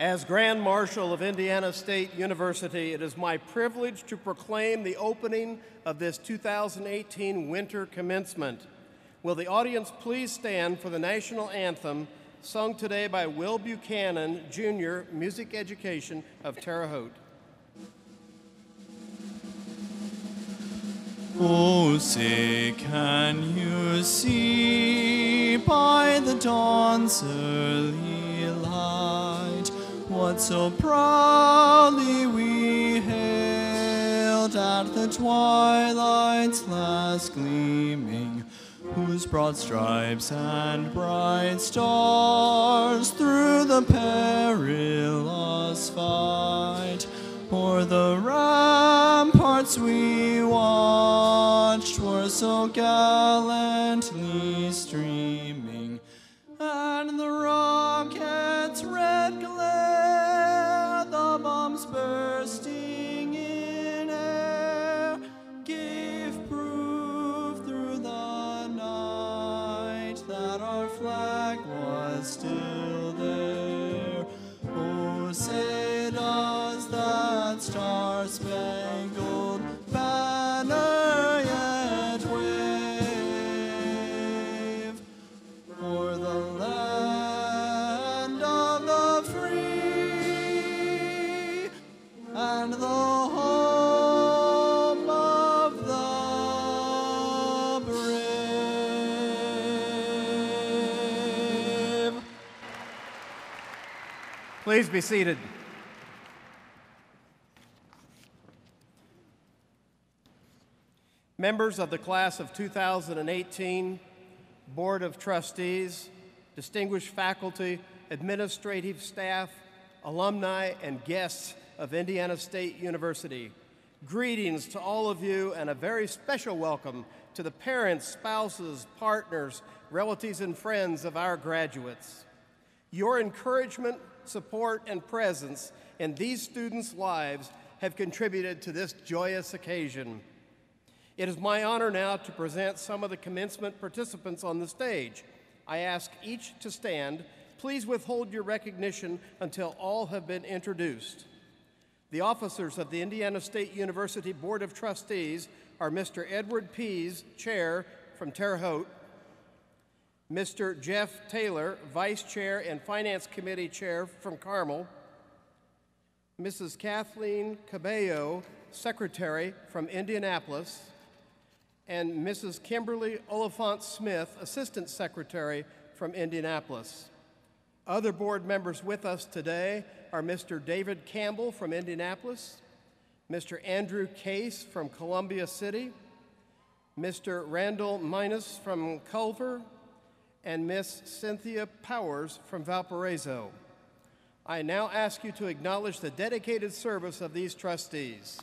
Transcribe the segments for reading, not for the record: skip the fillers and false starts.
As Grand Marshal of Indiana State University, it is my privilege to proclaim the opening of this 2018 winter commencement. Will the audience please stand for the national anthem sung today by Will Buchanan, Jr., Music Education of Terre Haute. Oh, say, can you see by the dawn's early light what so proudly we hailed at the twilight's last gleaming, whose broad stripes and bright stars through the perilous fight o'er the ramparts we watched were so gallantly streaming, and the rocket's red glare, the bombs bursting in air, gave proof through the night that our flag was still there. Oh, say does that star-spangled banner yet wave o'er the land of the free and the home of the brave. Please be seated. Members of the class of 2018, Board of Trustees, distinguished faculty, administrative staff, alumni, and guests of Indiana State University, greetings to all of you and a very special welcome to the parents, spouses, partners, relatives, and friends of our graduates. Your encouragement, support, and presence in these students' lives have contributed to this joyous occasion. It is my honor now to present some of the commencement participants on the stage. I ask each to stand. Please withhold your recognition until all have been introduced. The officers of the Indiana State University Board of Trustees are Mr. Edward Pease, Chair from Terre Haute, Mr. Jeff Taylor, Vice Chair and Finance Committee Chair from Carmel, Mrs. Kathleen Cabello, Secretary from Indianapolis, and Mrs. Kimberly Oliphant-Smith, Assistant Secretary from Indianapolis. Other board members with us today are Mr. David Campbell from Indianapolis, Mr. Andrew Case from Columbia City, Mr. Randall Minus from Culver, and Miss Cynthia Powers from Valparaiso. I now ask you to acknowledge the dedicated service of these trustees.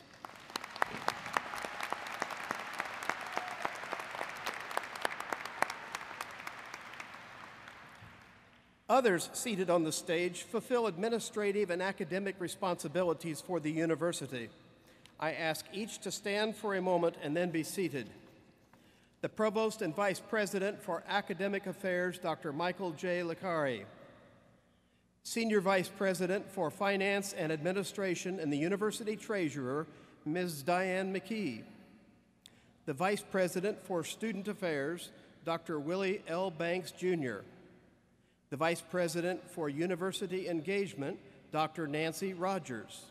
Others seated on the stage fulfill administrative and academic responsibilities for the university. I ask each to stand for a moment and then be seated. The Provost and Vice President for Academic Affairs, Dr. Michael J. Licari. Senior Vice President for Finance and Administration and the University Treasurer, Ms. Diane McKee. The Vice President for Student Affairs, Dr. Willie L. Banks, Jr. The Vice President for University Engagement, Dr. Nancy Rogers.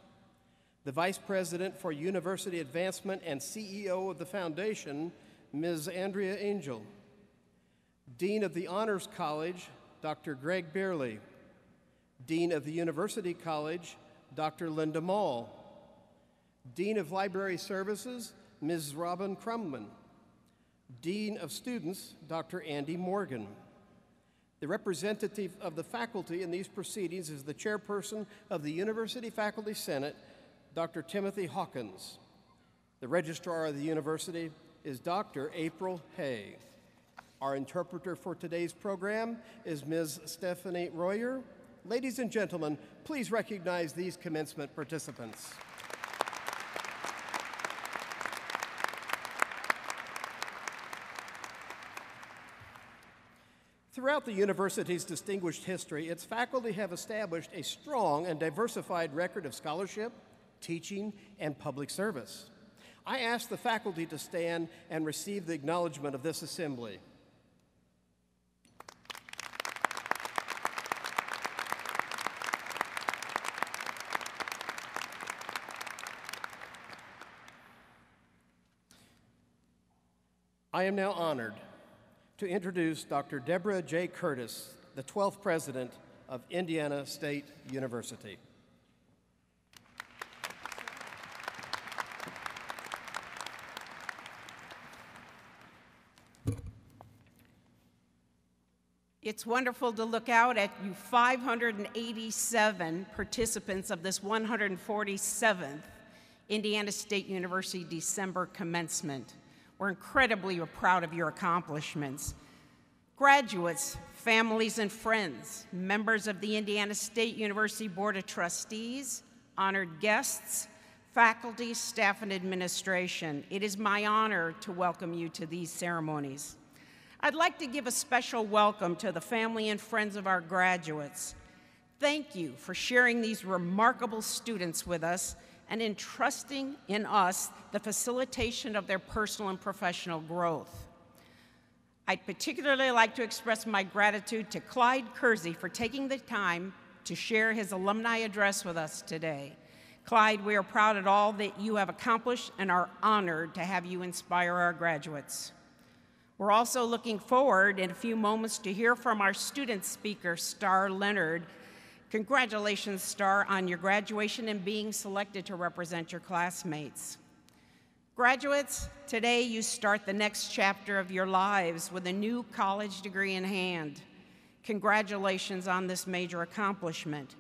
The Vice President for University Advancement and CEO of the Foundation, Ms. Andrea Angel. Dean of the Honors College, Dr. Greg Beerley. Dean of the University College, Dr. Linda Mall. Dean of Library Services, Ms. Robin Crumman. Dean of Students, Dr. Andy Morgan. The representative of the faculty in these proceedings is the chairperson of the University Faculty Senate, Dr. Timothy Hawkins. The registrar of the university is Dr. April Hay. Our interpreter for today's program is Ms. Stephanie Royer. Ladies and gentlemen, please recognize these commencement participants. Throughout the university's distinguished history, its faculty have established a strong and diversified record of scholarship, teaching, and public service. I ask the faculty to stand and receive the acknowledgement of this assembly. I am now honored to introduce Dr. Deborah J. Curtis, the 12th president of Indiana State University. It's wonderful to look out at you 587 participants of this 147th Indiana State University December commencement. We're incredibly proud of your accomplishments. Graduates, families and friends, members of the Indiana State University Board of Trustees, honored guests, faculty, staff, and administration, it is my honor to welcome you to these ceremonies. I'd like to give a special welcome to the family and friends of our graduates. Thank you for sharing these remarkable students with us and entrusting in us the facilitation of their personal and professional growth. I'd particularly like to express my gratitude to Clyde Kersey for taking the time to share his alumni address with us today. Clyde, we are proud of all that you have accomplished and are honored to have you inspire our graduates. We're also looking forward in a few moments to hear from our student speaker, Star Leonard. Congratulations, Star, on your graduation and being selected to represent your classmates. Graduates, today you start the next chapter of your lives with a new college degree in hand. Congratulations on this major accomplishment.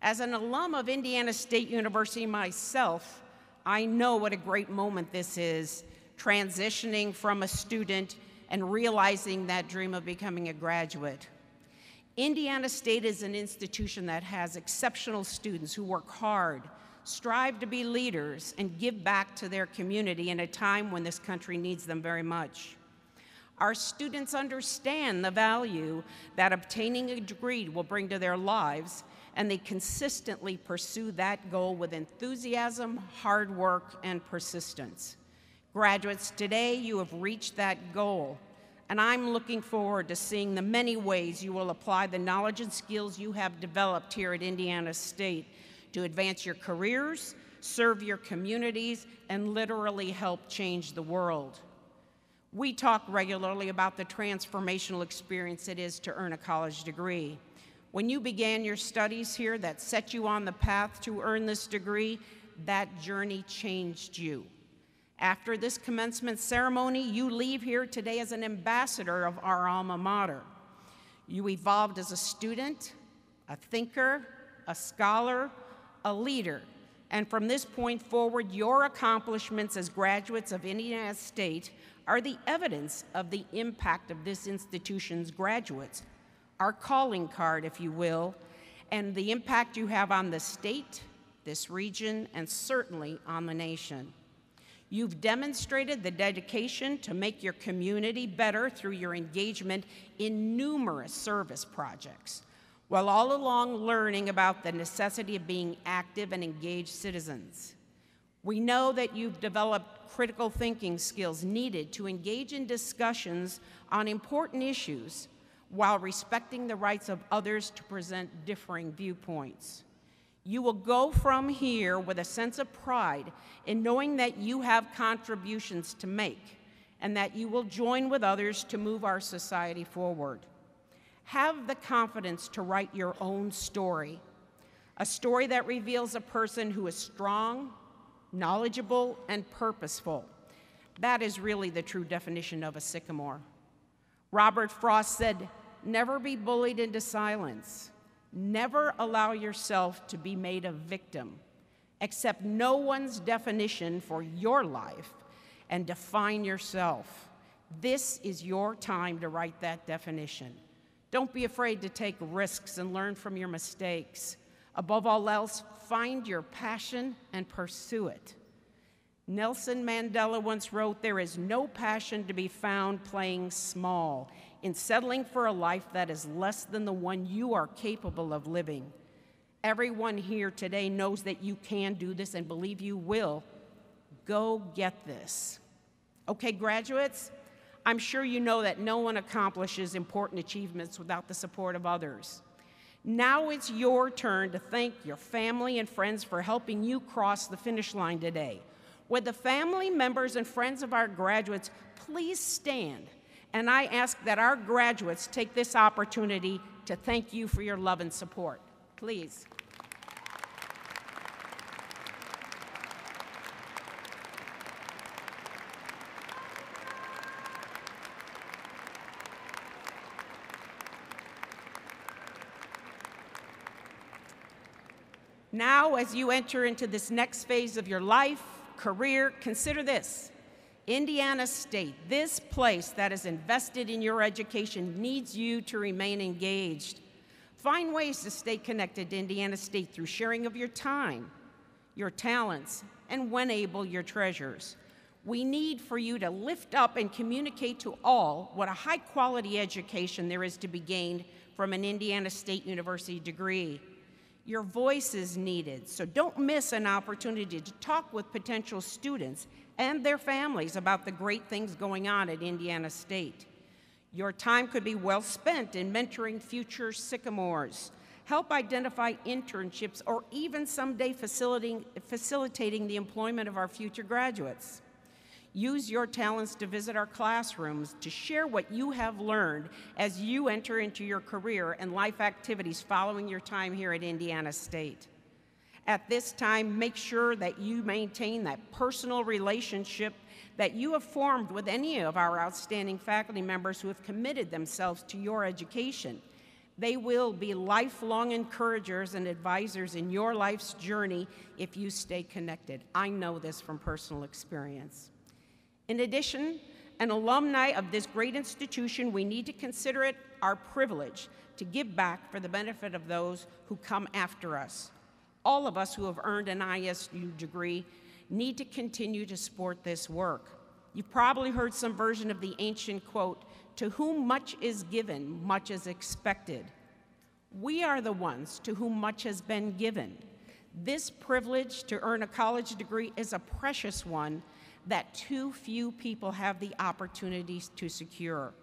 As an alum of Indiana State University myself, I know what a great moment this is, transitioning from a student and realizing that dream of becoming a graduate. Indiana State is an institution that has exceptional students who work hard, strive to be leaders, and give back to their community in a time when this country needs them very much. Our students understand the value that obtaining a degree will bring to their lives, and they consistently pursue that goal with enthusiasm, hard work, and persistence. Graduates, today you have reached that goal, and I'm looking forward to seeing the many ways you will apply the knowledge and skills you have developed here at Indiana State to advance your careers, serve your communities, and literally help change the world. We talk regularly about the transformational experience it is to earn a college degree. When you began your studies here that set you on the path to earn this degree, that journey changed you. After this commencement ceremony, you leave here today as an ambassador of our alma mater. You evolved as a student, a thinker, a scholar, a leader, and from this point forward, your accomplishments as graduates of Indiana State are the evidence of the impact of this institution's graduates, our calling card, if you will, and the impact you have on the state, this region, and certainly on the nation. You've demonstrated the dedication to make your community better through your engagement in numerous service projects, while all along learning about the necessity of being active and engaged citizens. We know that you've developed critical thinking skills needed to engage in discussions on important issues while respecting the rights of others to present differing viewpoints. You will go from here with a sense of pride in knowing that you have contributions to make and that you will join with others to move our society forward. Have the confidence to write your own story, a story that reveals a person who is strong, knowledgeable, and purposeful. That is really the true definition of a sycamore. Robert Frost said, "Never be bullied into silence. Never allow yourself to be made a victim. Accept no one's definition for your life and define yourself. This is your time to write that definition. Don't be afraid to take risks and learn from your mistakes. Above all else, find your passion and pursue it. Nelson Mandela once wrote, "There is no passion to be found playing small, in settling for a life that is less than the one you are capable of living." Everyone here today knows that you can do this and believe you will. Go get this. Okay, graduates, I'm sure you know that no one accomplishes important achievements without the support of others. Now it's your turn to thank your family and friends for helping you cross the finish line today. Would the family members and friends of our graduates please stand? And I ask that our graduates take this opportunity to thank you for your love and support. Please. Now, as you enter into this next phase of your life, career, consider this. Indiana State, this place that is invested in your education, needs you to remain engaged. Find ways to stay connected to Indiana State through sharing of your time, your talents, and when able, your treasures. We need for you to lift up and communicate to all what a high-quality education there is to be gained from an Indiana State University degree. Your voice is needed, so don't miss an opportunity to talk with potential students and their families about the great things going on at Indiana State. Your time could be well spent in mentoring future Sycamores, help identify internships, or even someday facilitating the employment of our future graduates. Use your talents to visit our classrooms, to share what you have learned as you enter into your career and life activities following your time here at Indiana State. At this time, make sure that you maintain that personal relationship that you have formed with any of our outstanding faculty members who have committed themselves to your education. They will be lifelong encouragers and advisors in your life's journey if you stay connected. I know this from personal experience. In addition, an alumni of this great institution, we need to consider it our privilege to give back for the benefit of those who come after us. All of us who have earned an ISU degree need to continue to support this work. You've probably heard some version of the ancient quote, "To whom much is given, much is expected." We are the ones to whom much has been given. This privilege to earn a college degree is a precious one that too few people have the opportunities to secure.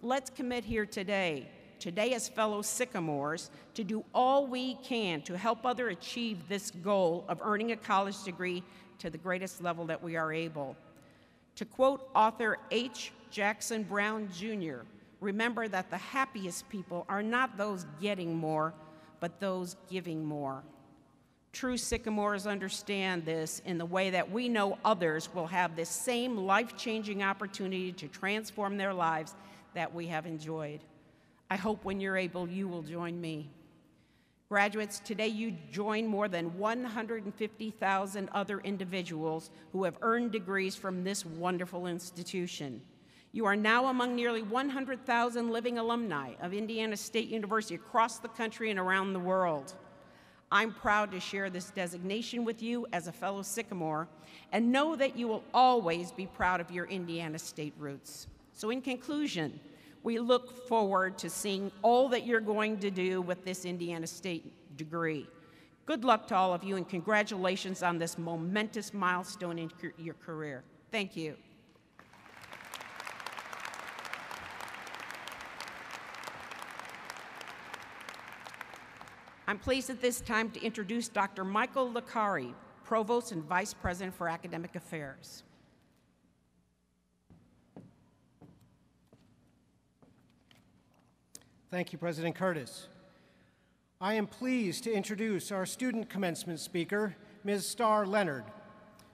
Let's commit here today as fellow Sycamores, to do all we can to help others achieve this goal of earning a college degree to the greatest level that we are able. To quote author H. Jackson Brown Jr., remember that the happiest people are not those getting more, but those giving more. True Sycamores understand this in the way that we know others will have this same life-changing opportunity to transform their lives that we have enjoyed. I hope when you're able, you will join me. Graduates, today you join more than 150,000 other individuals who have earned degrees from this wonderful institution. You are now among nearly 100,000 living alumni of Indiana State University across the country and around the world. I'm proud to share this designation with you as a fellow Sycamore, and know that you will always be proud of your Indiana State roots. So in conclusion, we look forward to seeing all that you're going to do with this Indiana State degree. Good luck to all of you, and congratulations on this momentous milestone in your career. Thank you. I'm pleased at this time to introduce Dr. Michael Licari, Provost and Vice President for Academic Affairs. Thank you, President Curtis. I am pleased to introduce our student commencement speaker, Ms. Star Leonard.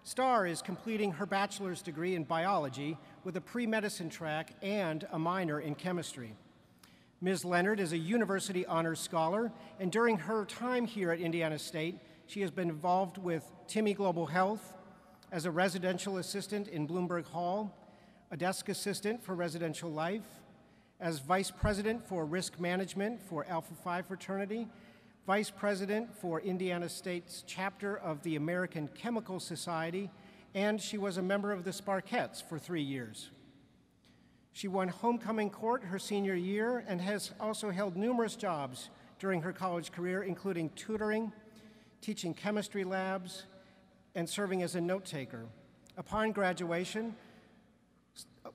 Star is completing her bachelor's degree in biology with a pre-medicine track and a minor in chemistry. Ms. Leonard is a university honors scholar, and during her time here at Indiana State, she has been involved with Timmy Global Health as a residential assistant in Bloomberg Hall, a desk assistant for Residential Life, as vice president for risk management for Alpha Phi fraternity, vice president for Indiana State's chapter of the American Chemical Society, and she was a member of the Sparkettes for 3 years. She won homecoming court her senior year and has also held numerous jobs during her college career, including tutoring, teaching chemistry labs, and serving as a note-taker. Upon graduation,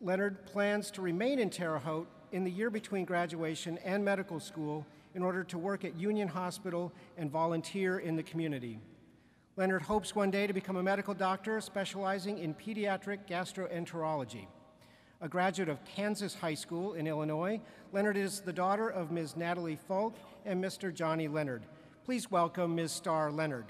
Leonard plans to remain in Terre Haute in the year between graduation and medical school in order to work at Union Hospital and volunteer in the community. Leonard hopes one day to become a medical doctor specializing in pediatric gastroenterology. A graduate of Kansas High School in Illinois, Leonard is the daughter of Ms. Natalie Falk and Mr. Johnny Leonard. Please welcome Ms. Starr Leonard.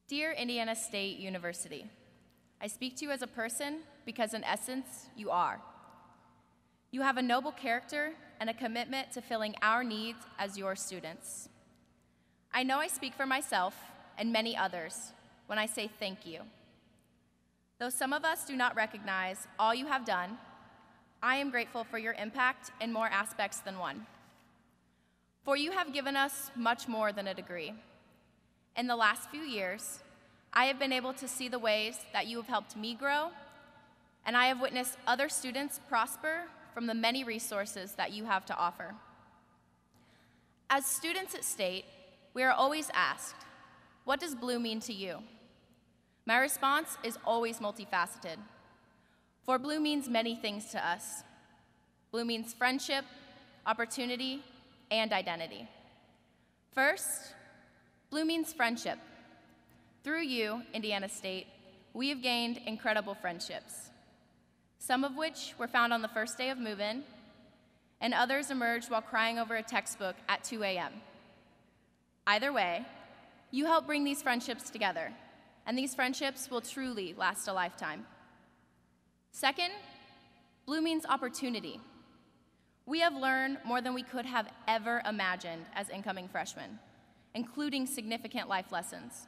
Dear Indiana State University, I speak to you as a person because in essence, you are. You have a noble character and a commitment to filling our needs as your students. I know I speak for myself and many others when I say thank you. Though some of us do not recognize all you have done, I am grateful for your impact in more aspects than one. For you have given us much more than a degree. In the last few years, I have been able to see the ways that you have helped me grow, and I have witnessed other students prosper from the many resources that you have to offer. As students at State, we are always asked, what does blue mean to you? My response is always multifaceted, for blue means many things to us. Blue means friendship, opportunity, and identity. First, blue means friendship. Through you, Indiana State, we have gained incredible friendships, some of which were found on the first day of move-in, and others emerged while crying over a textbook at 2 a.m. Either way, you help bring these friendships together, and these friendships will truly last a lifetime. Second, blue means opportunity. We have learned more than we could have ever imagined as incoming freshmen, including significant life lessons.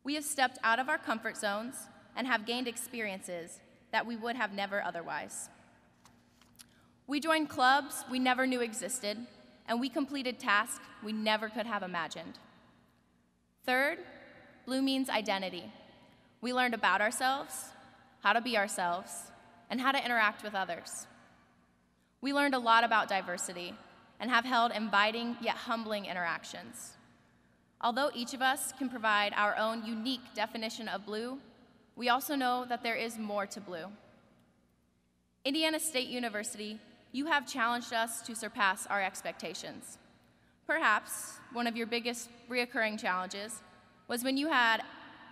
We have stepped out of our comfort zones and have gained experiences that we would have never otherwise. We joined clubs we never knew existed, and we completed tasks we never could have imagined. Third, blue means identity. We learned about ourselves, how to be ourselves, and how to interact with others. We learned a lot about diversity and have held inviting yet humbling interactions. Although each of us can provide our own unique definition of blue, we also know that there is more to blue. Indiana State University, you have challenged us to surpass our expectations. Perhaps one of your biggest reoccurring challenges was when you had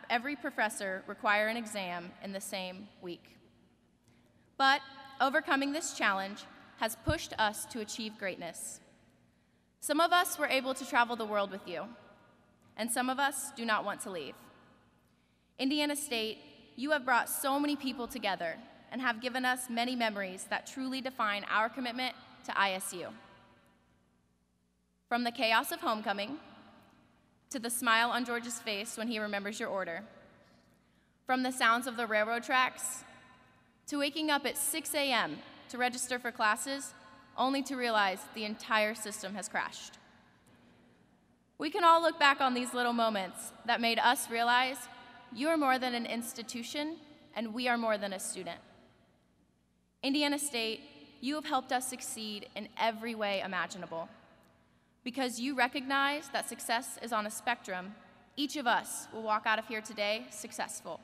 every professor require an exam in the same week. But overcoming this challenge has pushed us to achieve greatness. Some of us were able to travel the world with you, and some of us do not want to leave. Indiana State, you have brought so many people together and have given us many memories that truly define our commitment to ISU. From the chaos of homecoming, to the smile on George's face when he remembers your order, from the sounds of the railroad tracks, to waking up at 6 a.m. to register for classes, only to realize the entire system has crashed. We can all look back on these little moments that made us realize you are more than an institution, and we are more than a student. Indiana State, you have helped us succeed in every way imaginable. Because you recognize that success is on a spectrum, each of us will walk out of here today successful.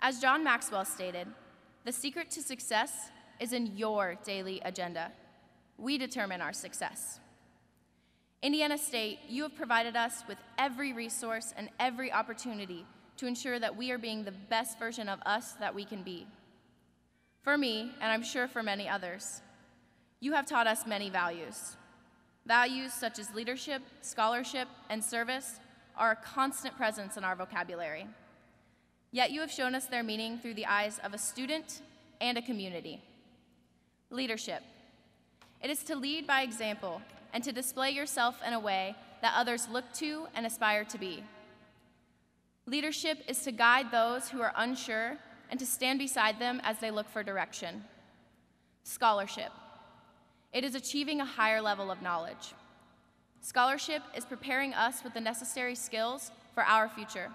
As John Maxwell stated, the secret to success is in your daily agenda. We determine our success. Indiana State, you have provided us with every resource and every opportunity to ensure that we are being the best version of us that we can be. For me, and I'm sure for many others, you have taught us many values. Values such as leadership, scholarship, and service are a constant presence in our vocabulary. Yet you have shown us their meaning through the eyes of a student and a community. Leadership. It is to lead by example and to display yourself in a way that others look to and aspire to be. Leadership is to guide those who are unsure and to stand beside them as they look for direction. Scholarship. It is achieving a higher level of knowledge. Scholarship is preparing us with the necessary skills for our future.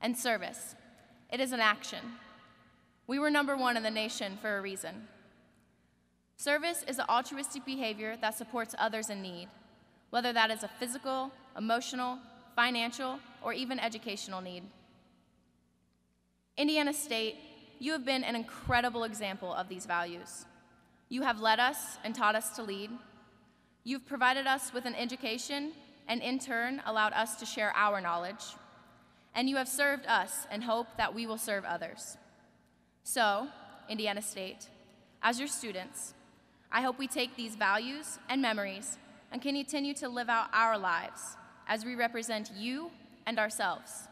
And service. It is an action. We were #1 in the nation for a reason. Service is an altruistic behavior that supports others in need, whether that is a physical, emotional, financial, or even educational need. Indiana State, you have been an incredible example of these values. You have led us and taught us to lead. You've provided us with an education and in turn allowed us to share our knowledge. And you have served us and hope that we will serve others. So, Indiana State, as your students, I hope we take these values and memories and continue to live out our lives as we represent you and ourselves.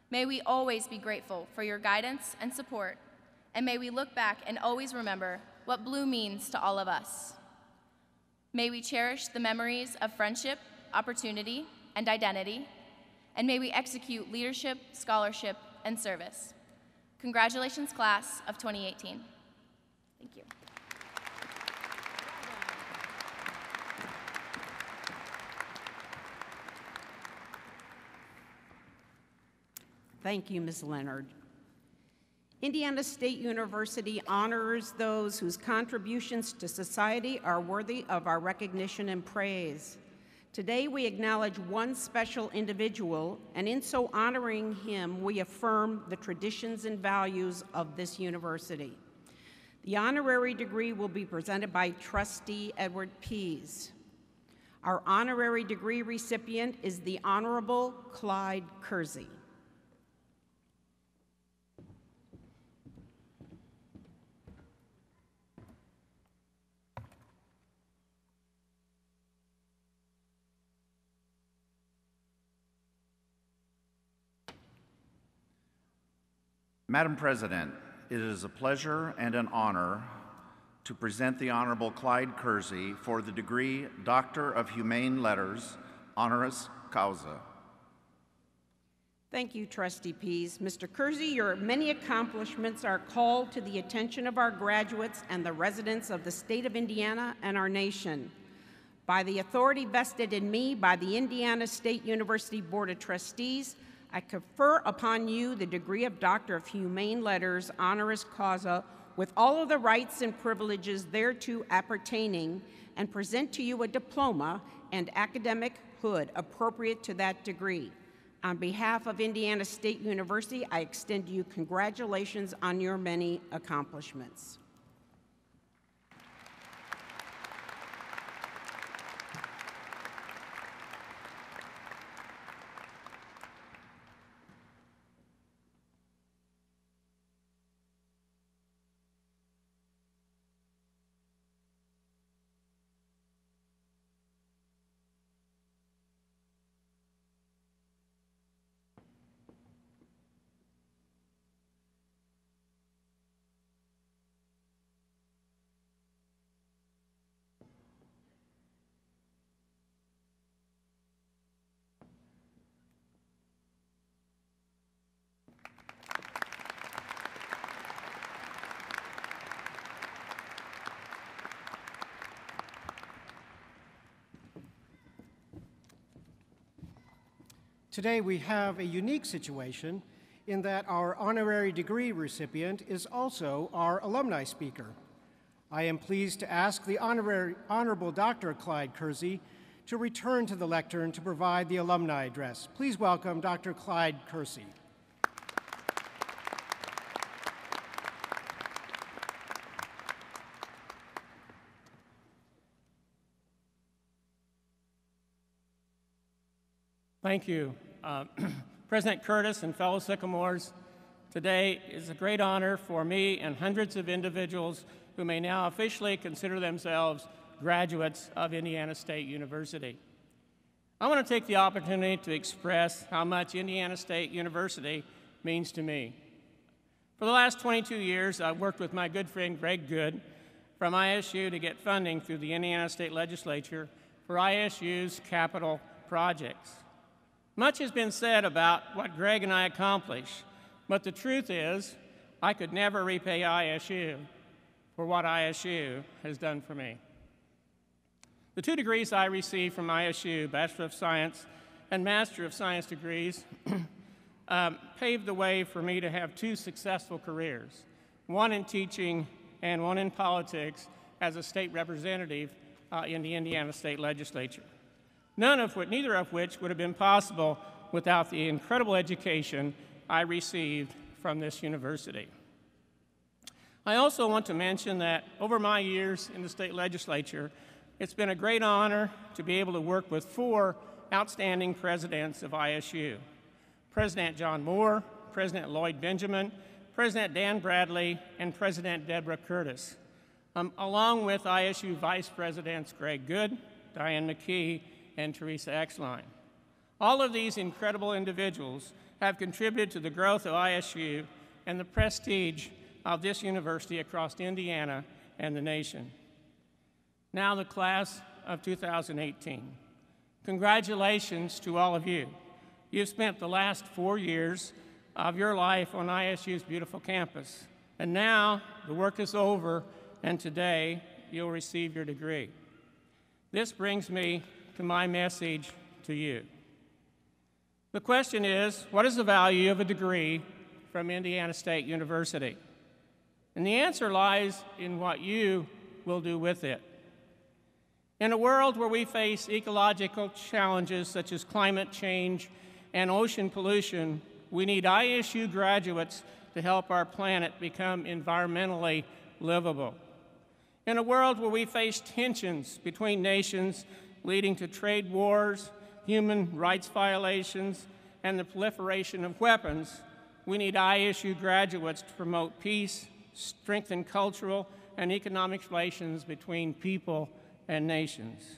May we always be grateful for your guidance and support, and may we look back and always remember what blue means to all of us. May we cherish the memories of friendship, opportunity, and identity, and may we execute leadership, scholarship, and service. Congratulations, class of 2018. Thank you. Thank you, Ms. Leonard. Indiana State University honors those whose contributions to society are worthy of our recognition and praise. Today, we acknowledge one special individual, and in so honoring him, we affirm the traditions and values of this university. The honorary degree will be presented by Trustee Edward Pease. Our honorary degree recipient is the Honorable Clyde Kersey. Madam President, it is a pleasure and an honor to present the Honorable Clyde Kersey for the degree Doctor of Humane Letters, honoris causa. Thank you, Trustee Pease. Mr. Kersey, your many accomplishments are called to the attention of our graduates and the residents of the state of Indiana and our nation. By the authority vested in me by the Indiana State University Board of Trustees, I confer upon you the degree of Doctor of Humane Letters, honoris causa, with all of the rights and privileges thereto appertaining, and present to you a diploma and academic hood appropriate to that degree. On behalf of Indiana State University, I extend to you congratulations on your many accomplishments. Today we have a unique situation in that our honorary degree recipient is also our alumni speaker. I am pleased to ask the Honorable Dr. Clyde Kersey to return to the lectern to provide the alumni address. Please welcome Dr. Clyde Kersey. Thank you. President Curtis and fellow Sycamores, today is a great honor for me and hundreds of individuals who may now officially consider themselves graduates of Indiana State University. I want to take the opportunity to express how much Indiana State University means to me. For the last 22 years, I've worked with my good friend Greg Good from ISU to get funding through the Indiana State Legislature for ISU's capital projects. Much has been said about what Greg and I accomplished, but the truth is, I could never repay ISU for what ISU has done for me. The 2 degrees I received from ISU, Bachelor of Science and Master of Science degrees, paved the way for me to have 2 successful careers, one in teaching and one in politics as a state representative in the Indiana State Legislature. Neither of which would have been possible without the incredible education I received from this university. I also want to mention that over my years in the state legislature, it's been a great honor to be able to work with 4 outstanding presidents of ISU: President John Moore, President Lloyd Benjamin, President Dan Bradley, and President Deborah Curtis, along with ISU Vice Presidents Greg Good, Diane McKee, and Teresa Exline. All of these incredible individuals have contributed to the growth of ISU and the prestige of this university across Indiana and the nation. Now the class of 2018. Congratulations to all of you. You've spent the last 4 years of your life on ISU's beautiful campus, and now the work is over, and today you'll receive your degree. This brings me to my message to you. The question is, what is the value of a degree from Indiana State University? And the answer lies in what you will do with it. In a world where we face ecological challenges such as climate change and ocean pollution, we need ISU graduates to help our planet become environmentally livable. In a world where we face tensions between nations leading to trade wars, human rights violations, and the proliferation of weapons, we need ISU graduates to promote peace, strengthen cultural and economic relations between people and nations.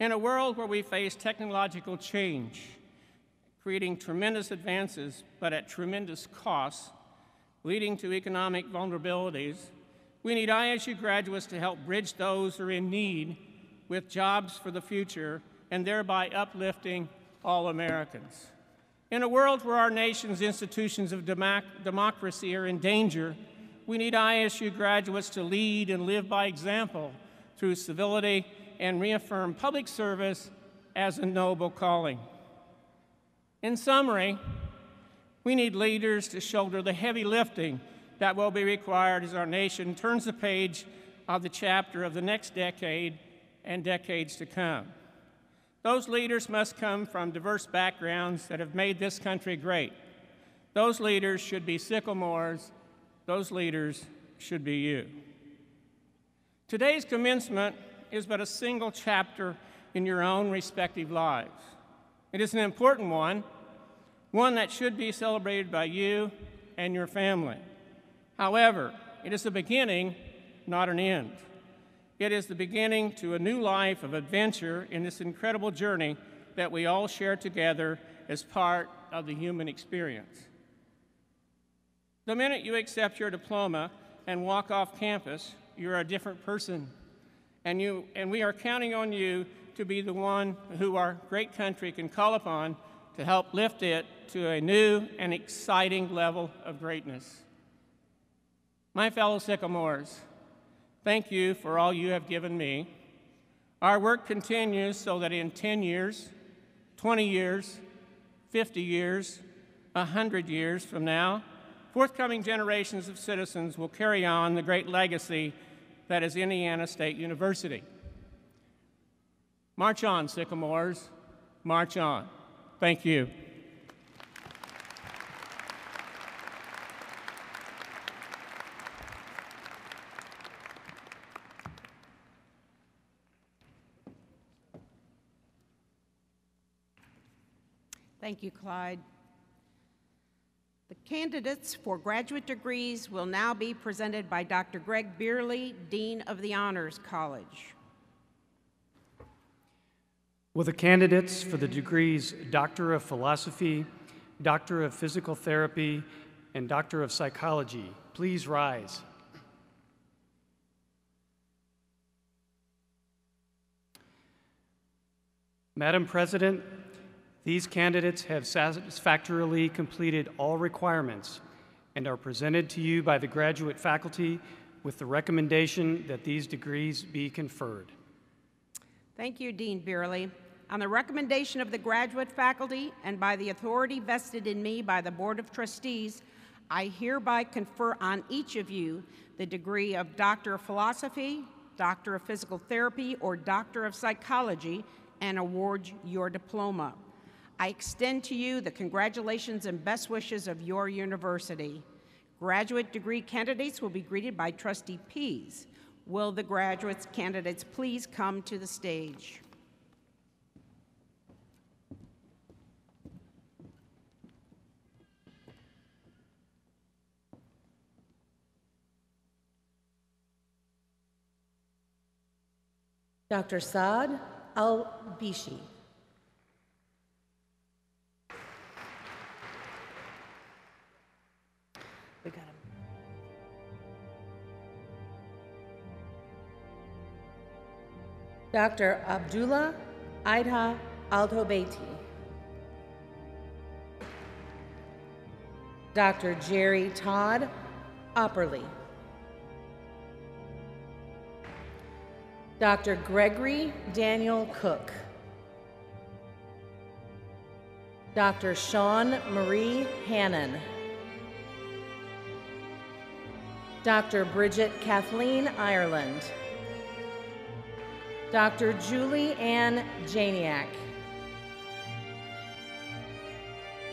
In a world where we face technological change, creating tremendous advances, but at tremendous costs, leading to economic vulnerabilities, we need ISU graduates to help bridge those who are in need with jobs for the future and thereby uplifting all Americans. In a world where our nation's institutions of democracy are in danger, we need ISU graduates to lead and live by example through civility and reaffirm public service as a noble calling. In summary, we need leaders to shoulder the heavy lifting that will be required as our nation turns the page of the chapter of the next decade and decades to come. Those leaders must come from diverse backgrounds that have made this country great. Those leaders should be Sycamores. Those leaders should be you. Today's commencement is but a single chapter in your own respective lives. It is an important one that should be celebrated by you and your family. However, it is a beginning, not an end. It is the beginning to a new life of adventure in this incredible journey that we all share together as part of the human experience. The minute you accept your diploma and walk off campus, you're a different person, and we are counting on you to be the one who our great country can call upon to help lift it to a new and exciting level of greatness. My fellow Sycamores, thank you for all you have given me. Our work continues so that in 10 years, 20 years, 50 years, 100 years from now, forthcoming generations of citizens will carry on the great legacy that is Indiana State University. March on, Sycamores, march on. Thank you. Thank you, Clyde. The candidates for graduate degrees will now be presented by Dr. Greg Beerley, Dean of the Honors College. Will the candidates for the degrees Doctor of Philosophy, Doctor of Physical Therapy, and Doctor of Psychology please rise? Madam President, These candidates have satisfactorily completed all requirements and are presented to you by the graduate faculty with the recommendation that these degrees be conferred. Thank you, Dean Beerley. On the recommendation of the graduate faculty and by the authority vested in me by the Board of Trustees, I hereby confer on each of you the degree of Doctor of Philosophy, Doctor of Physical Therapy, or Doctor of Psychology and award your diploma. I extend to you the congratulations and best wishes of your university. Graduate degree candidates will be greeted by Trustee Pease. Will the graduates candidates please come to the stage? Dr. Saad Al-Bishi. We got him. Dr. Abdullah Aidha Al-Hobeiti. Dr. Jerry Todd Opperly. Dr. Gregory Daniel Cook. Dr. Sean Marie Hannon. Dr. Bridget Kathleen Ireland. Dr. Julie Ann Janiak.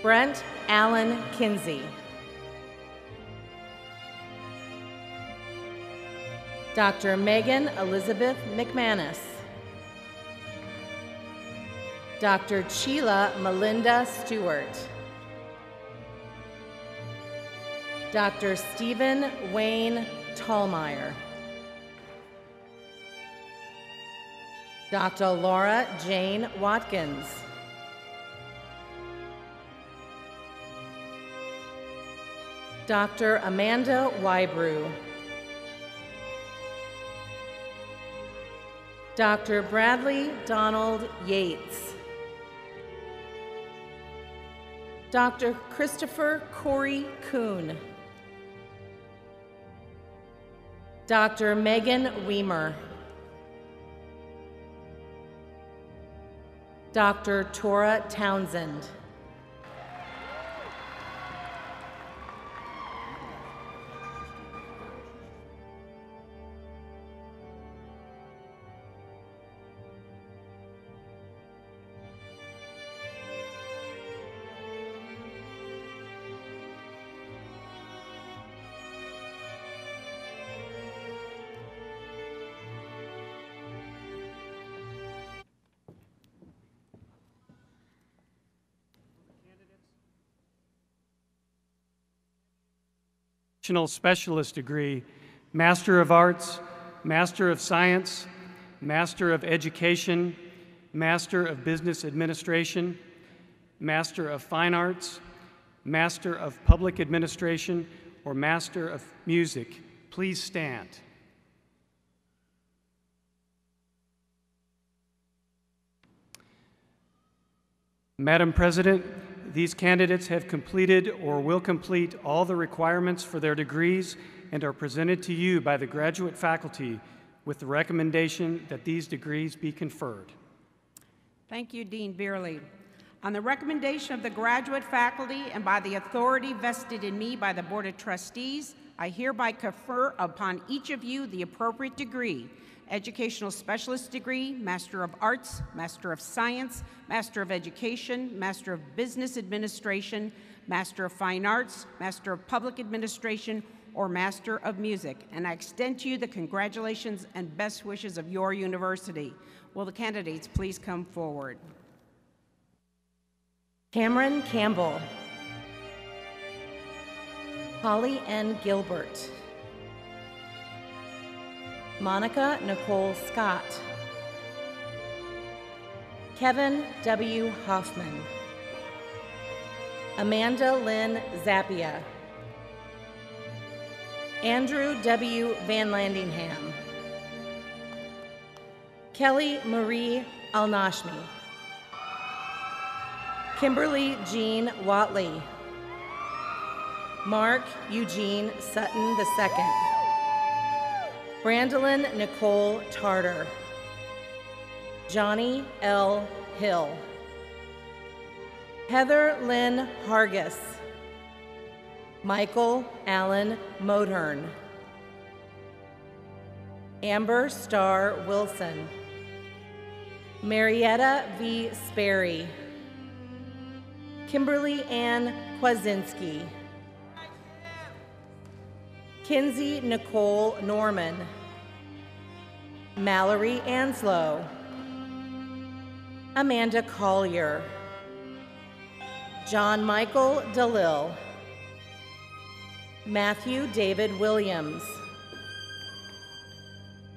Brent Allen Kinsey. Dr. Megan Elizabeth McManus. Dr. Sheila Melinda Stewart. Dr. Stephen Wayne Tallmeyer. Dr. Laura Jane Watkins. Dr. Amanda Wybrew. Dr. Bradley Donald Yates. Dr. Christopher Corey Kuhn. Dr. Megan Weimer. Dr. Tora Townsend. Specialist degree, Master of Arts, Master of Science, Master of Education, Master of Business Administration, Master of Fine Arts, Master of Public Administration, or Master of Music. Please stand. Madam President, these candidates have completed or will complete all the requirements for their degrees and are presented to you by the graduate faculty with the recommendation that these degrees be conferred. Thank you, Dean Beerley. On the recommendation of the graduate faculty and by the authority vested in me by the Board of Trustees, I hereby confer upon each of you the appropriate degree: Educational Specialist degree, Master of Arts, Master of Science, Master of Education, Master of Business Administration, Master of Fine Arts, Master of Public Administration, or Master of Music. And I extend to you the congratulations and best wishes of your university. Will the candidates please come forward? Cameron Campbell. Holly N. Gilbert. Monica Nicole Scott. Kevin W. Hoffman. Amanda Lynn Zappia. Andrew W. Van Landingham. Kelly Marie Al-Nashmi. Kimberly Jean Watley. Mark Eugene Sutton II. Brandolyn Nicole Tarter. Johnny L. Hill. Heather Lynn Hargis. Michael Allen Modern. Amber Starr Wilson. Marietta V. Sperry. Kimberly Ann Kwasinski. Kinsey Nicole Norman. Mallory Anslow. Amanda Collier. John Michael DeLille. Matthew David Williams.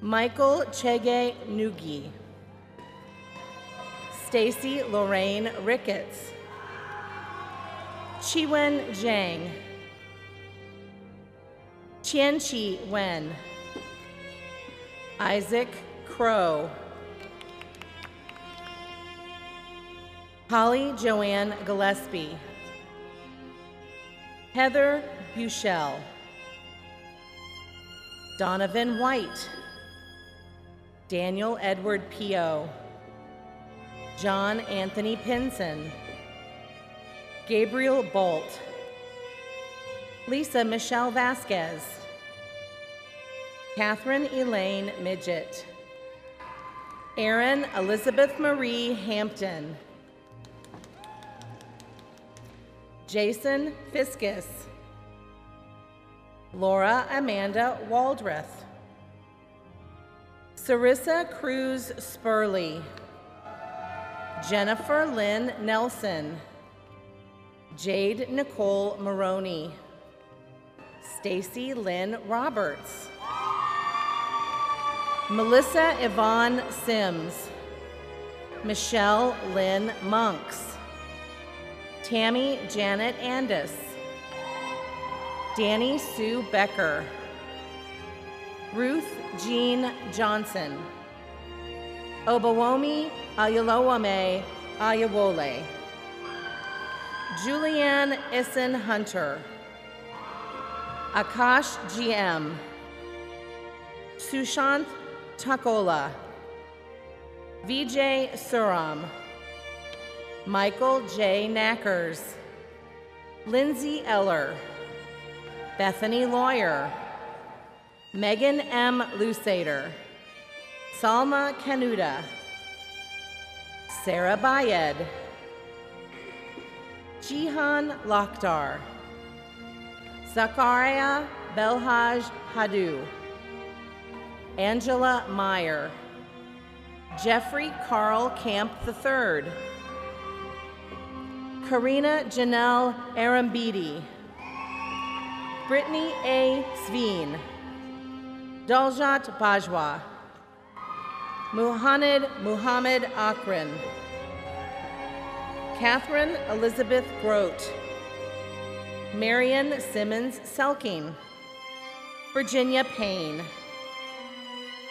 Michael Chege Nugi. Stacy Lorraine Ricketts. Chiwen Zhang. Qianqi Wen. Isaac Crow. Holly Joanne Gillespie. Heather Buchel. Donovan White. Daniel Edward Pio. John Anthony Pinson. Gabriel Bolt. Lisa Michelle Vasquez. Catherine Elaine Midget. Erin Elizabeth Marie Hampton. Jason Fiskus. Laura Amanda Waldreth. Sarissa Cruz Spurley. Jennifer Lynn Nelson. Jade Nicole Maroney. Stacy Lynn Roberts. Melissa Yvonne Sims. Michelle Lynn Monks. Tammy Janet Andis. Danny Sue Becker. Ruth Jean Johnson. Obawomi Ayalowame Ayawole. Julianne Ison Hunter. Akash GM. Sushant Takola. Vijay Suram. Michael J. Knackers. Lindsay Eller. Bethany Lawyer. Megan M. Lusader. Salma Kanuda. Sarah Bayed. Jihan Lakhtar. Zakaria Belhaj Hadu. Angela Meyer. Jeffrey Carl Camp III. Karina Janelle Arambidi. Brittany A. Sveen. Daljat Bajwa. Muhammad Akran. Catherine Elizabeth Grote. Marion Simmons Selking. Virginia Payne.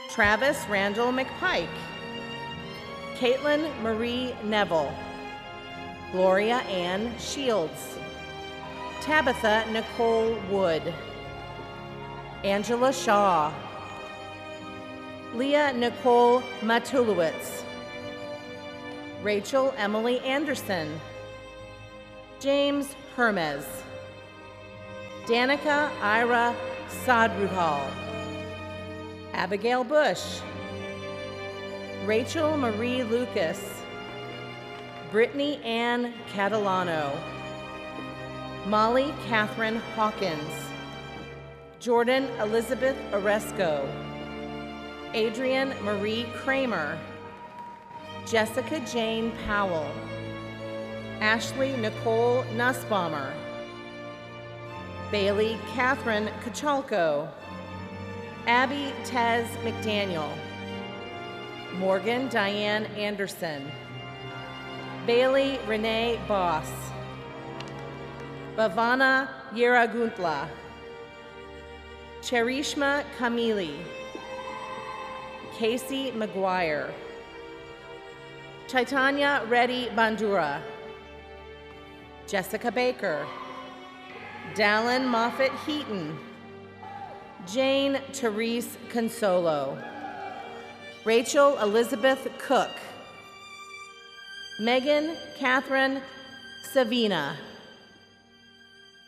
Travis Randall McPike. Caitlin Marie Neville. Gloria Ann Shields. Tabitha Nicole Wood. Angela Shaw. Leah Nicole Matulowicz. Rachel Emily Anderson. James Hermes. Danica Ira Sadruhal. Abigail Bush. Rachel Marie Lucas. Brittany Ann Catalano. Molly Catherine Hawkins. Jordan Elizabeth Oresco. Adrian Marie Kramer. Jessica Jane Powell. Ashley Nicole Nussbaumer. Bailey Catherine Kachalko. Abby Tez McDaniel. Morgan Diane Anderson. Bailey Renee Boss. Bhavana Yeraguntla. Cherishma Kamili. Casey McGuire. Chaitanya Reddy Bandura. Jessica Baker, Dallin Moffett Heaton, Jane Therese Consolo, Rachel Elizabeth Cook, Megan Catherine Savina,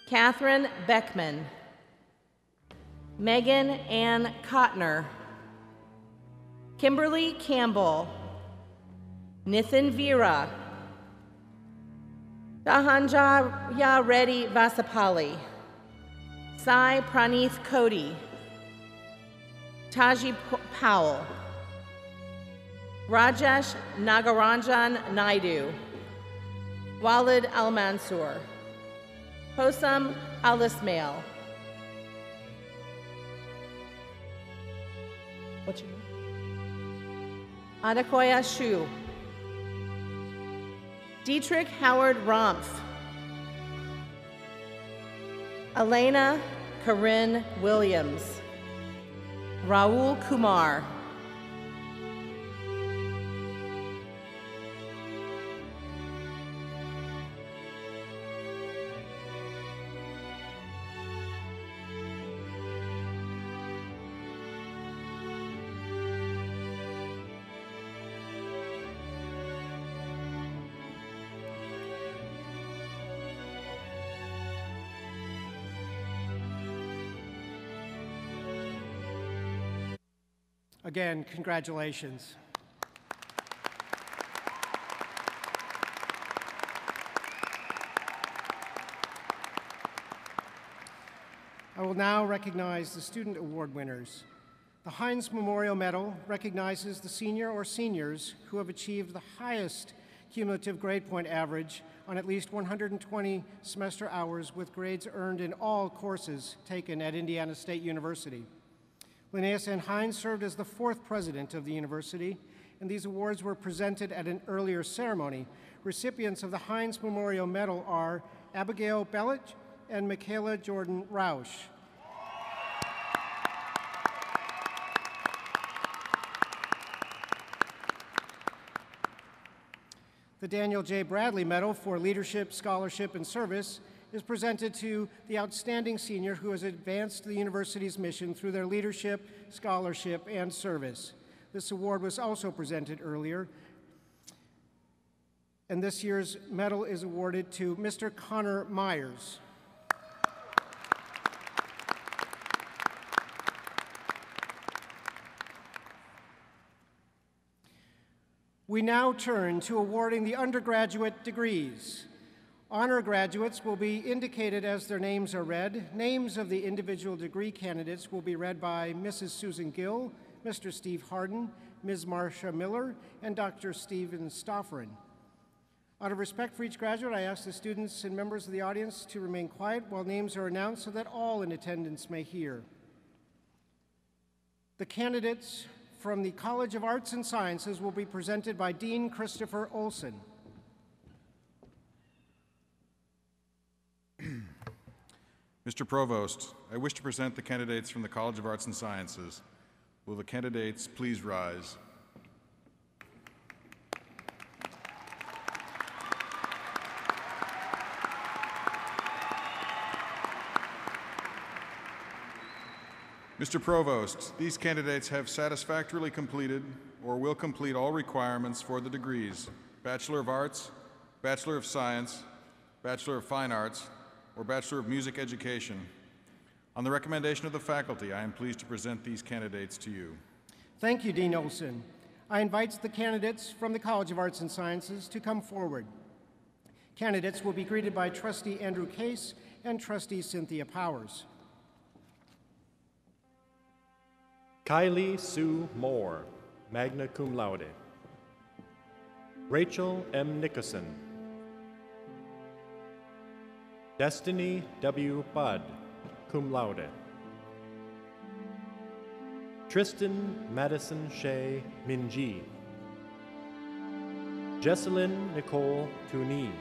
Catherine Beckman, Megan Ann Kottner, Kimberly Campbell, Nithin Veera, Dahanjaya Reddy Vasapalli, Sai Praneeth Cody, Taji Powell, Rajesh Nagaranjan Naidu, Walid Al-Mansour, Hosam Al-Ismail. What's your name? Adekoya Shu, Dietrich Howard Rompf, Elena Corinne Williams, Raul Kumar, Again, congratulations. I will now recognize the student award winners. The Heinz Memorial Medal recognizes the senior or seniors who have achieved the highest cumulative grade point average on at least 120 semester hours with grades earned in all courses taken at Indiana State University. Linnaeus N. Heinz served as the 4th president of the university, and these awards were presented at an earlier ceremony. Recipients of the Heinz Memorial Medal are Abigail Bellich and Michaela Jordan Rausch. The Daniel J. Bradley Medal for Leadership, Scholarship, and Service is presented to the outstanding senior who has advanced the university's mission through their leadership, scholarship, and service. This award was also presented earlier, and this year's medal is awarded to Mr. Connor Myers. We now turn to awarding the undergraduate degrees. Honor graduates will be indicated as their names are read. Names of the individual degree candidates will be read by Mrs. Susan Gill, Mr. Steve Harden, Ms. Marcia Miller, and Dr. Stephen Stofferin. Out of respect for each graduate, I ask the students and members of the audience to remain quiet while names are announced so that all in attendance may hear. The candidates from the College of Arts and Sciences will be presented by Dean Christopher Olson. Mr. Provost, I wish to present the candidates from the College of Arts and Sciences. Will the candidates please rise? Mr. Provost, these candidates have satisfactorily completed or will complete all requirements for the degrees Bachelor of Arts, Bachelor of Science, Bachelor of Fine Arts, or Bachelor of Music Education. On the recommendation of the faculty, I am pleased to present these candidates to you. Thank you, Dean Olson. I invite the candidates from the College of Arts and Sciences to come forward. Candidates will be greeted by Trustee Andrew Case and Trustee Cynthia Powers. Kylie Sue Moore, magna cum laude. Rachel M. Nickerson. Destiny W. Budd, cum laude. Tristan Madison Shea Minji. Jesselyn Nicole Tooney.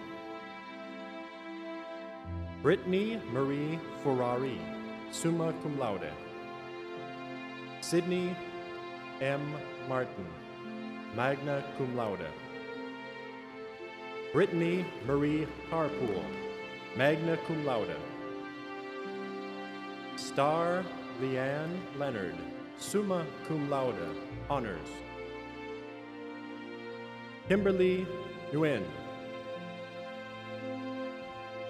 Brittany Marie Ferrari, summa cum laude. Sydney M. Martin, magna cum laude. Brittany Marie Harpool, magna cum laude. Star Leanne Leonard, summa cum laude, honors. Kimberly Nguyen.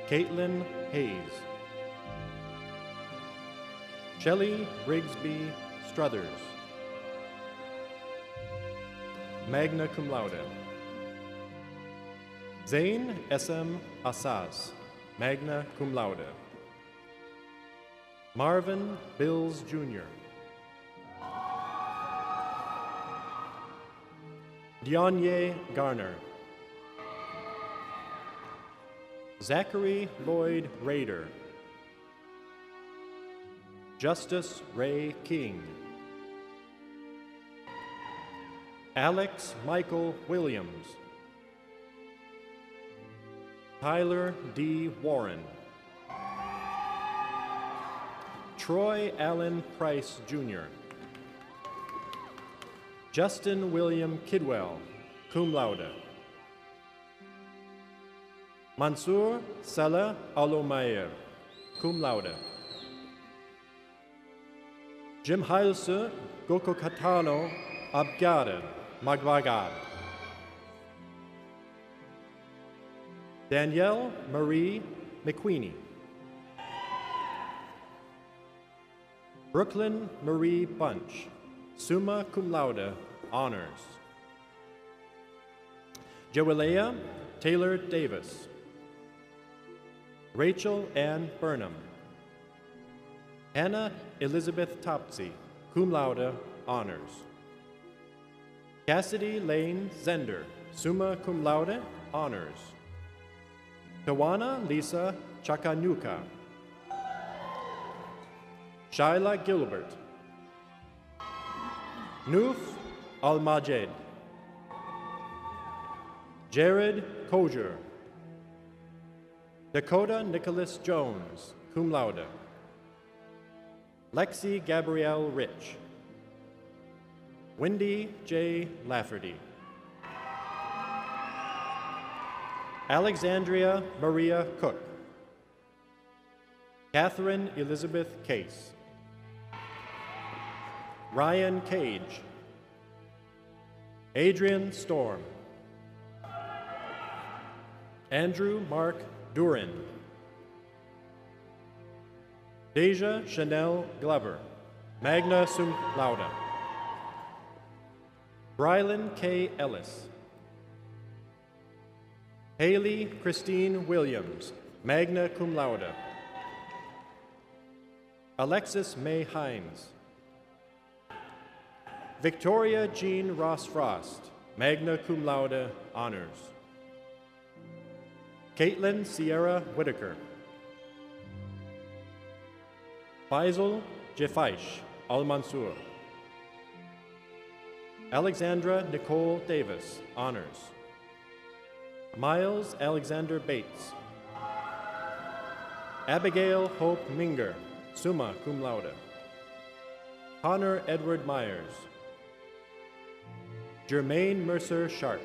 Caitlin Hayes. Shelley Rigsby Struthers, magna cum laude. Zain S.M. Assas, magna cum laude. Marvin Bills Jr. Dionye Garner. Zachary Lloyd Rader. Justice Ray King. Alex Michael Williams. Tyler D. Warren. Troy Allen Price, Jr. Justin William Kidwell, cum laude. Mansour Salah Alomayer, cum laude. Jim Heilse Gokokatano Abgade, magvagad. Danielle Marie McQueenie. Brooklyn Marie Bunch, summa cum laude, honors. Joelea Taylor Davis. Rachel Ann Burnham. Hannah Elizabeth Topsy, cum laude, honors. Cassidy Lane Zender, summa cum laude, honors. Tawana Lisa Chakanuka. Shaila Gilbert. Nuf Al-Majed. Jared Kojer. Dakota Nicholas Jones, cum laude. Lexi Gabrielle Rich. Wendy J. Lafferty. Alexandria Maria Cook. Catherine Elizabeth Case. Ryan Cage. Adrian Storm. Andrew Mark Durin. Deja Chanel Glover, magna cum laude. Brylan K. Ellis. Haley Christine Williams, magna cum laude. Alexis May Hines. Victoria Jean Ross Frost, magna cum laude, honors. Caitlin Sierra Whitaker. Faisal Jefaish Al-Mansur. Alexandra Nicole Davis, honors. Miles Alexander Bates. Abigail Hope Minger, summa cum laude. Connor Edward Myers. Jermaine Mercer Sharp.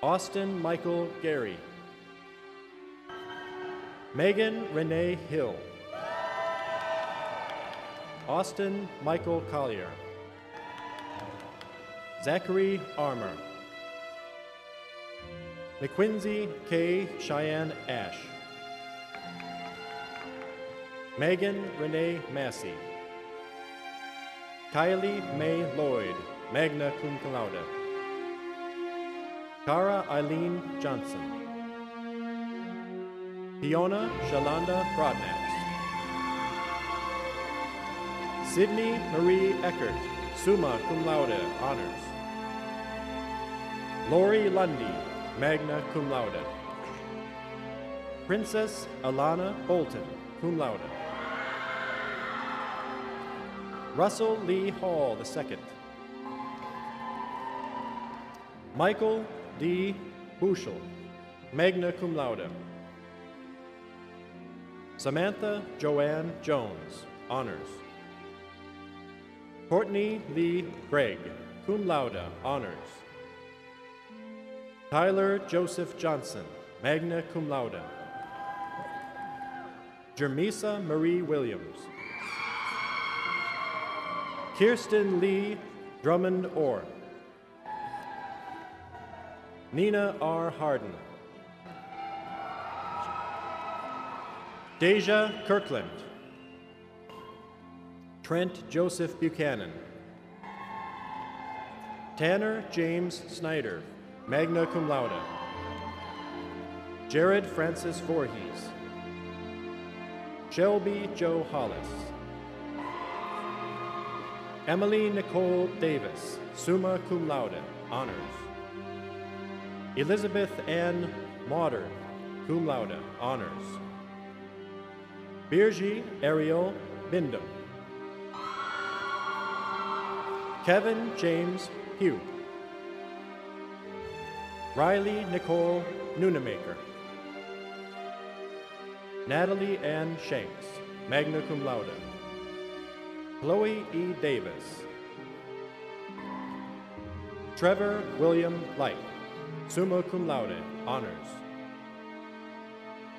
Austin Michael Gary. Megan Renee Hill. Austin Michael Collier. Zachary Armour. McQuincy K. Cheyenne Ash. Megan Renee Massey. Kylie May Lloyd, magna cum laude. Cara Eileen Johnson. Fiona Shalanda Broadnax. Sydney Marie Eckert, summa cum laude, honors. Lori Lundy, magna cum laude. Princess Alana Bolton, cum laude. Russell Lee Hall II. Michael D. Bushel, magna cum laude. Samantha Joanne Jones, honors. Courtney Lee Gregg, cum laude, honors. Tyler Joseph Johnson, magna cum laude. Jermisa Marie Williams. Kirsten Lee Drummond-Orr. Nina R. Harden. Deja Kirkland. Trent Joseph Buchanan. Tanner James Snyder, magna cum laude. Jared Francis Voorhees. Shelby Joe Hollis. Emily Nicole Davis, summa cum laude, honors. Elizabeth Ann Modern, cum laude, honors. Birgi Ariel Bindum. Kevin James Pugh. Riley Nicole Nunemaker. Natalie Ann Shanks, magna cum laude. Chloe E. Davis. Trevor William Light, summa cum laude, honors.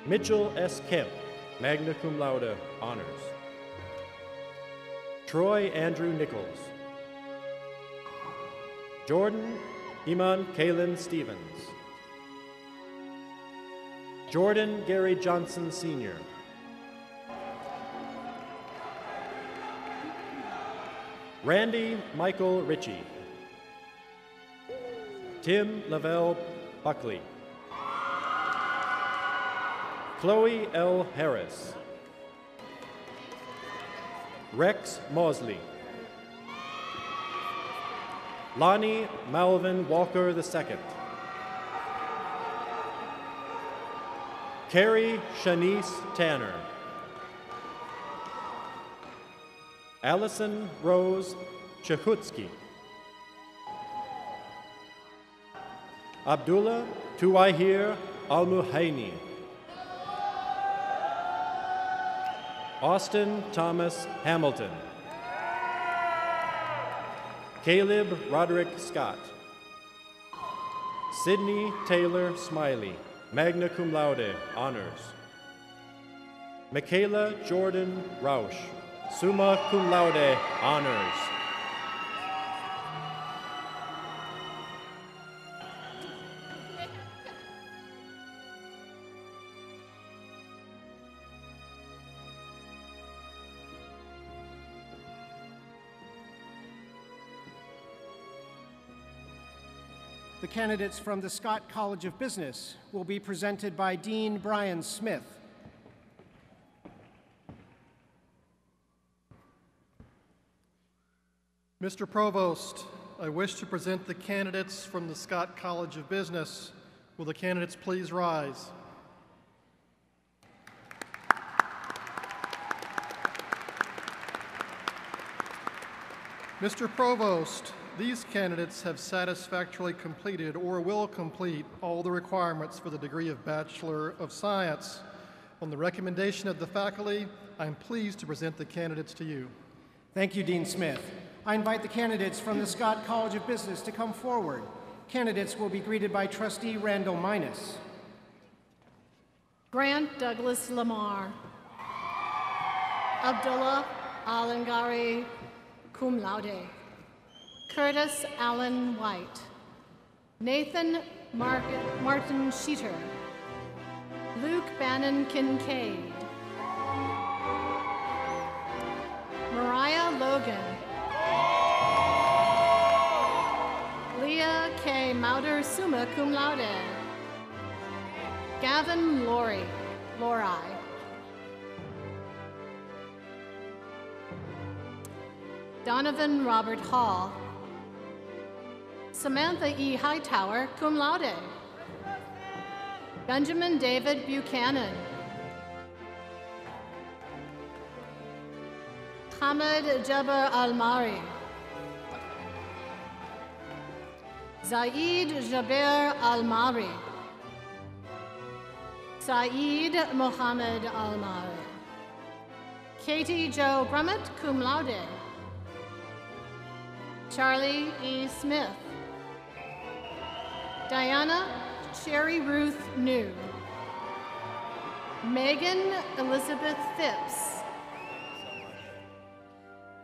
Mitchell S. Kemp, magna cum laude, honors. Troy Andrew Nichols. Jordan Iman Kalen Stevens. Jordan Gary Johnson Sr. Randy Michael Ritchie. Tim Lavelle Buckley. Chloe L. Harris. Rex Mosley. Lonnie Malvin Walker II. Carrie Shanice Tanner. Allison Rose Chahutsky. Abdullah Tuwahir Al-Muhaini. Austin Thomas Hamilton. Caleb Roderick Scott. Sydney Taylor Smiley, magna cum laude, honors. Michaela Jordan Rausch, summa cum laude, honors. The candidates from the Scott College of Business will be presented by Dean Brian Smith. Mr. Provost, I wish to present the candidates from the Scott College of Business. Will the candidates please rise? Mr. Provost, these candidates have satisfactorily completed or will complete all the requirements for the degree of Bachelor of Science. On the recommendation of the faculty, I'm pleased to present the candidates to you. Thank you, Dean Smith. I invite the candidates from the Scott College of Business to come forward. Candidates will be greeted by Trustee Randall Minus. Grant Douglas Lamar. Abdullah Alangari, cum laude. Curtis Allen White. Nathan Martin Sheeter. Luke Bannon Kincaid. Mariah Logan. Leah K. Mauder, summa cum laude. Gavin Lori. Donovan Robert Hall. Samantha E. Hightower, cum laude. Benjamin David Buchanan. Hamid Jabbar Almari. Zaid Jaber Almari. Saeed Mohammed Almari. Katie Jo Brummett, cum laude. Charlie E. Smith. Diana Sherry Ruth New. Megan Elizabeth Phipps.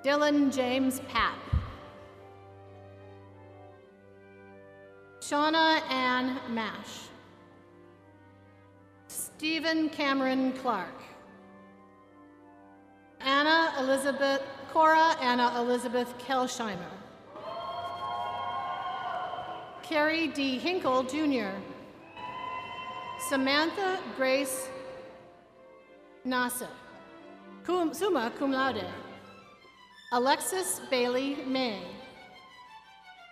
Dylan James Papp. Shauna Ann Mash. Stephen Cameron Clark. Cora Anna Elizabeth Kelsheimer. Carrie D. Hinkle, Jr. Samantha Grace Nasser, summa cum laude. Alexis Bailey May.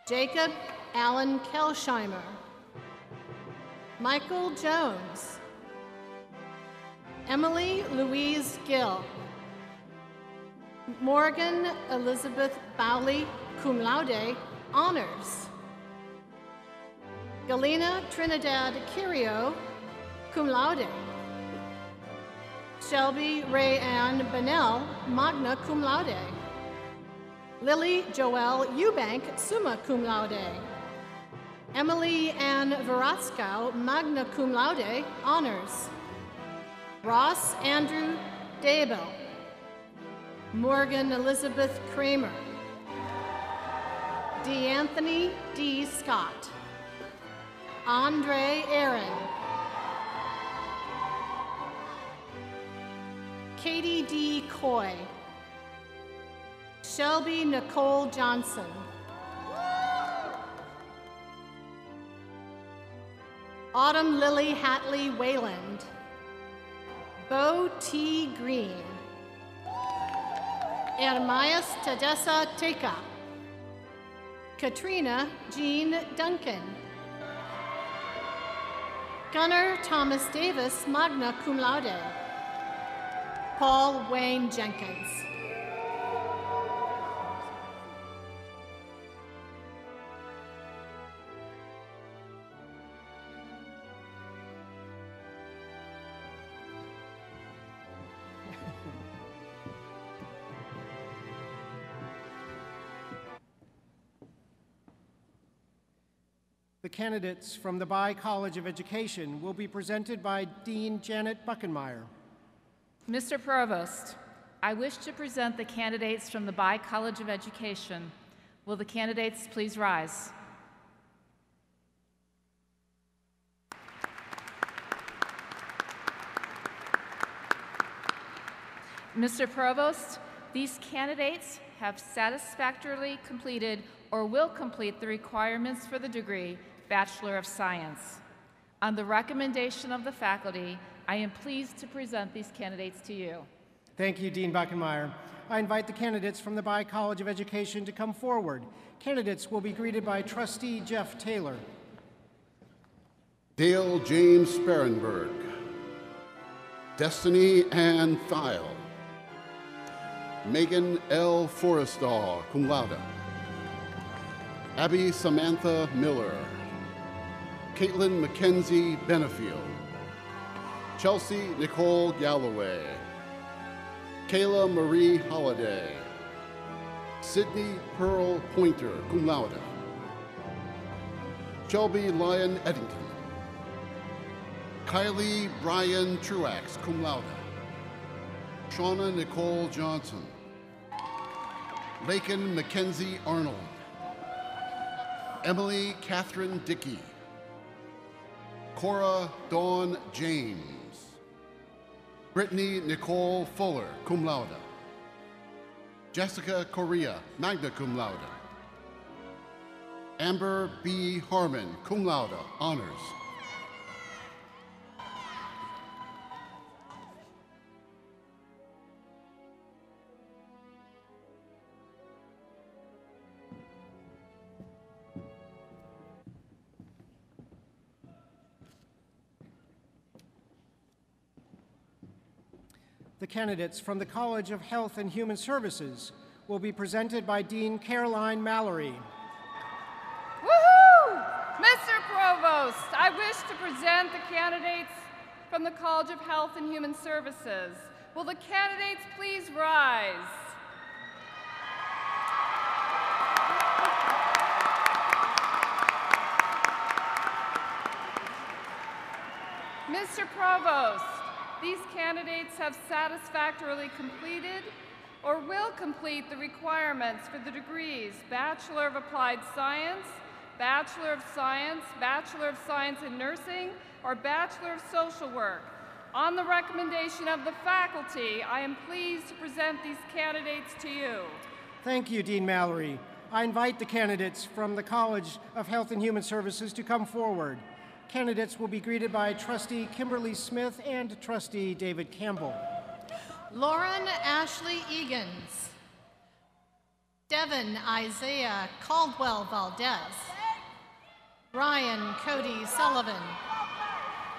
Jacob Allen Kelsheimer. Michael Jones. Emily Louise Gill. Morgan Elizabeth Bowley, cum laude, honors. Galena Trinidad Kirio, cum laude. Shelby Ray Ann Bennell, magna cum laude. Lily Joelle Eubank, summa cum laude. Emily Ann Veratzkow, magna cum laude, honors. Ross Andrew Daybell. Morgan Elizabeth Kramer. DeAnthony D. Scott. Andre Aaron. Katie D. Coy. Shelby Nicole Johnson. Autumn Lily Hatley Wayland. Bo T. Green. Ermias Tadessa Teka. Katrina Jean Duncan. Gunnar Thomas Davis, magna cum laude. Paul Wayne Jenkins. The candidates from the Bayh College of Education will be presented by Dean Janet Buckenmeyer. Mr. Provost, I wish to present the candidates from the Bayh College of Education. Will the candidates please rise? Mr. Provost, these candidates have satisfactorily completed or will complete the requirements for the degree Bachelor of Science. On the recommendation of the faculty, I am pleased to present these candidates to you. Thank you, Dean Buckenmeyer. I invite the candidates from the Bayh College of Education to come forward. Candidates will be greeted by Trustee Jeff Taylor. Dale James Sparrenberg. Destiny Ann Thiel. Megan L. Forrestall, cum laude. Abby Samantha Miller. Caitlin Mackenzie Benefield. Chelsea Nicole Galloway. Kayla Marie Holliday. Sydney Pearl Pointer, cum laude. Shelby Lyon Eddington. Kylie Brian Truax, cum laude. Shauna Nicole Johnson. Lakin Mackenzie Arnold. Emily Catherine Dickey. Cora Dawn James. Brittany Nicole Fuller, cum laude. Jessica Correa, magna cum laude. Amber B. Harmon, cum laude, honors. The candidates from the College of Health and Human Services will be presented by Dean Caroline Mallory. Woohoo! Mr. Provost, I wish to present the candidates from the College of Health and Human Services. Will the candidates please rise? Mr. Provost, these candidates have satisfactorily completed or will complete the requirements for the degrees Bachelor of Applied Science, Bachelor of Science, Bachelor of Science in Nursing, or Bachelor of Social Work. On the recommendation of the faculty, I am pleased to present these candidates to you. Thank you, Dean Mallory. I invite the candidates from the College of Health and Human Services to come forward. Candidates will be greeted by Trustee Kimberly Smith and Trustee David Campbell. Lauren Ashley Egan's. Devin Isaiah Caldwell Valdez. Ryan Cody Sullivan.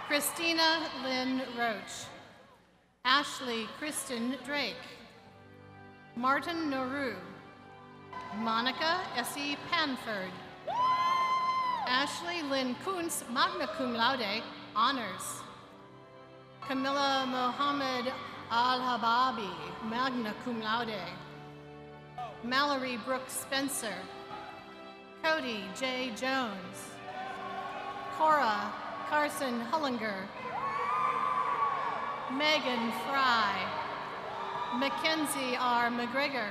Christina Lynn Roach. Ashley Kristen Drake. Martin Noru. Monica Essie Panford. Ashley Lynn Kuntz, magna cum laude, honors. Camilla Mohammed Al-Hababi, magna cum laude. Mallory Brooks Spencer. Cody J. Jones. Cora Carson Hullinger. Megan Fry. Mackenzie R. McGregor.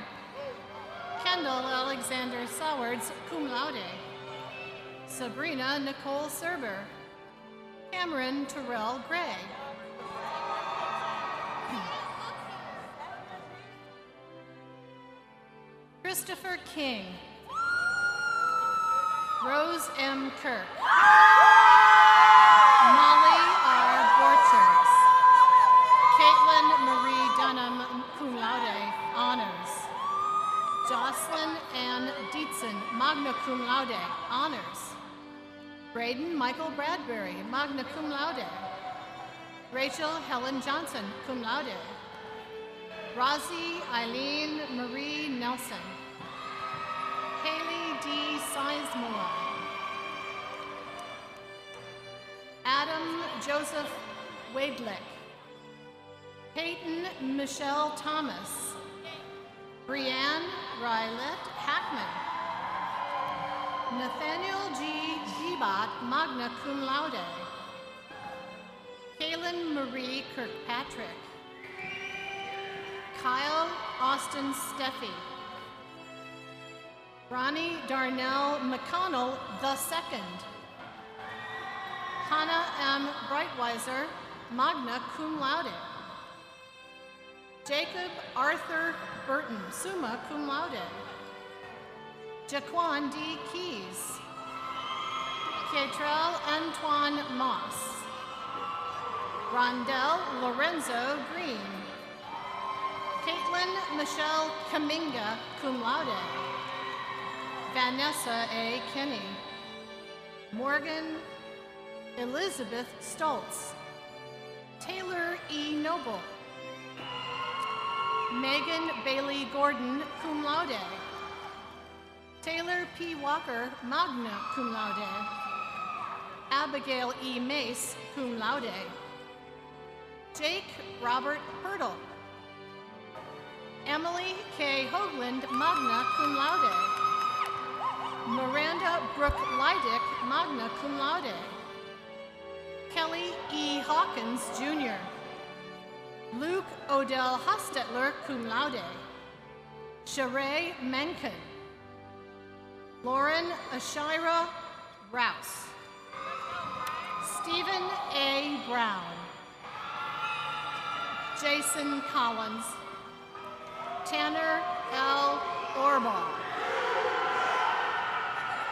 Kendall Alexander Sowards, cum laude. Sabrina Nicole Serber. Cameron Terrell Gray. Christopher King. Rose M. Kirk. Molly R. Borchers. Caitlin Marie Dunham, cum laude, honors. Jocelyn Ann Dietzen, magna cum laude, honors. Braden Michael Bradbury, magna cum laude. Rachel Helen Johnson, cum laude. Rosie Eileen Marie Nelson. Haley D. Sizemore. Adam Joseph Wadlick. Peyton Michelle Thomas. Brianne Rylett Hackman. Nathaniel G. Debot, magna cum laude. Kaylin Marie Kirkpatrick. Kyle Austin Steffi. Ronnie Darnell McConnell II. Hannah M. Breitweiser, magna cum laude. Jacob Arthur Burton, summa cum laude. Jaquan D. Keys. Ketrell Antoine Moss. Rondell Lorenzo Green. Caitlin Michelle Kaminga, cum laude. Vanessa A. Kinney. Morgan Elizabeth Stoltz. Taylor E. Noble. Megan Bailey Gordon, cum laude. Taylor P. Walker, magna cum laude. Abigail E. Mace, cum laude. Jake Robert Hurdle. Emily K. Hoagland, magna cum laude. Miranda Brooke Leidick, magna cum laude. Kelly E. Hawkins, Jr. Luke Odell Hostetler, cum laude. Sheree Menken. Lauren Ashira Rouse. Stephen A. Brown. Jason Collins. Tanner L. Orbaugh.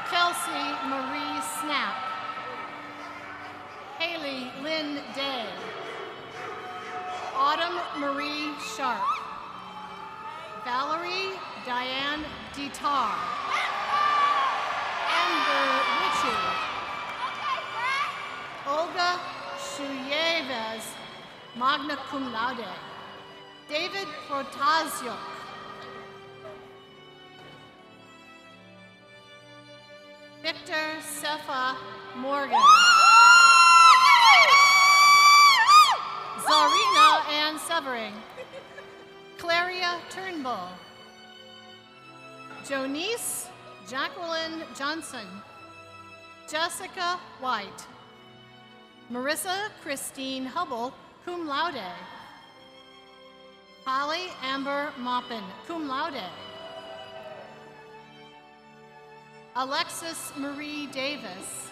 Kelsey Marie Snap. Haley Lynn Day. Autumn Marie Sharp. Valerie Diane Detar. Amber Ritchie. Olga Shuyeves, magna cum laude. David Protasyuk. Victor Sefa Morgan. Zarina Ann Severing. Claria Turnbull. Jonice Jacqueline Johnson. Jessica White. Marissa Christine Hubble, cum laude. Holly Amber Maupin, cum laude. Alexis Marie Davis.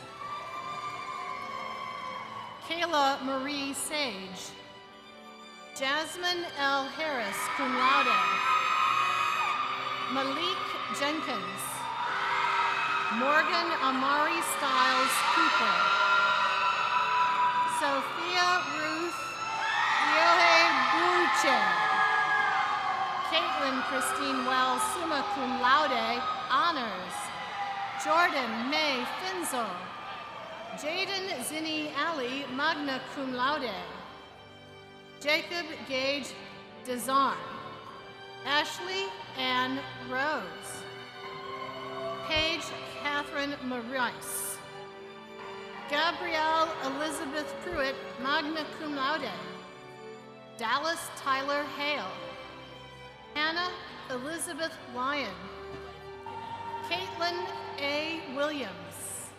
Kayla Marie Sage. Jasmine L. Harris, cum laude. Malik Jenkins. Morgan Amari Stiles Cooper. Sophia Ruth Yohe Buche. Caitlin Christine Wells, summa cum laude, honors. Jordan May Finzel. Jaden Zinni Ali, magna cum laude. Jacob Gage Desarn. Ashley Ann Rose. Paige Catherine Maurice. Gabrielle Elizabeth Pruitt, magna cum laude. Dallas Tyler Hale. Hannah Elizabeth Lyon. Caitlin A. Williams.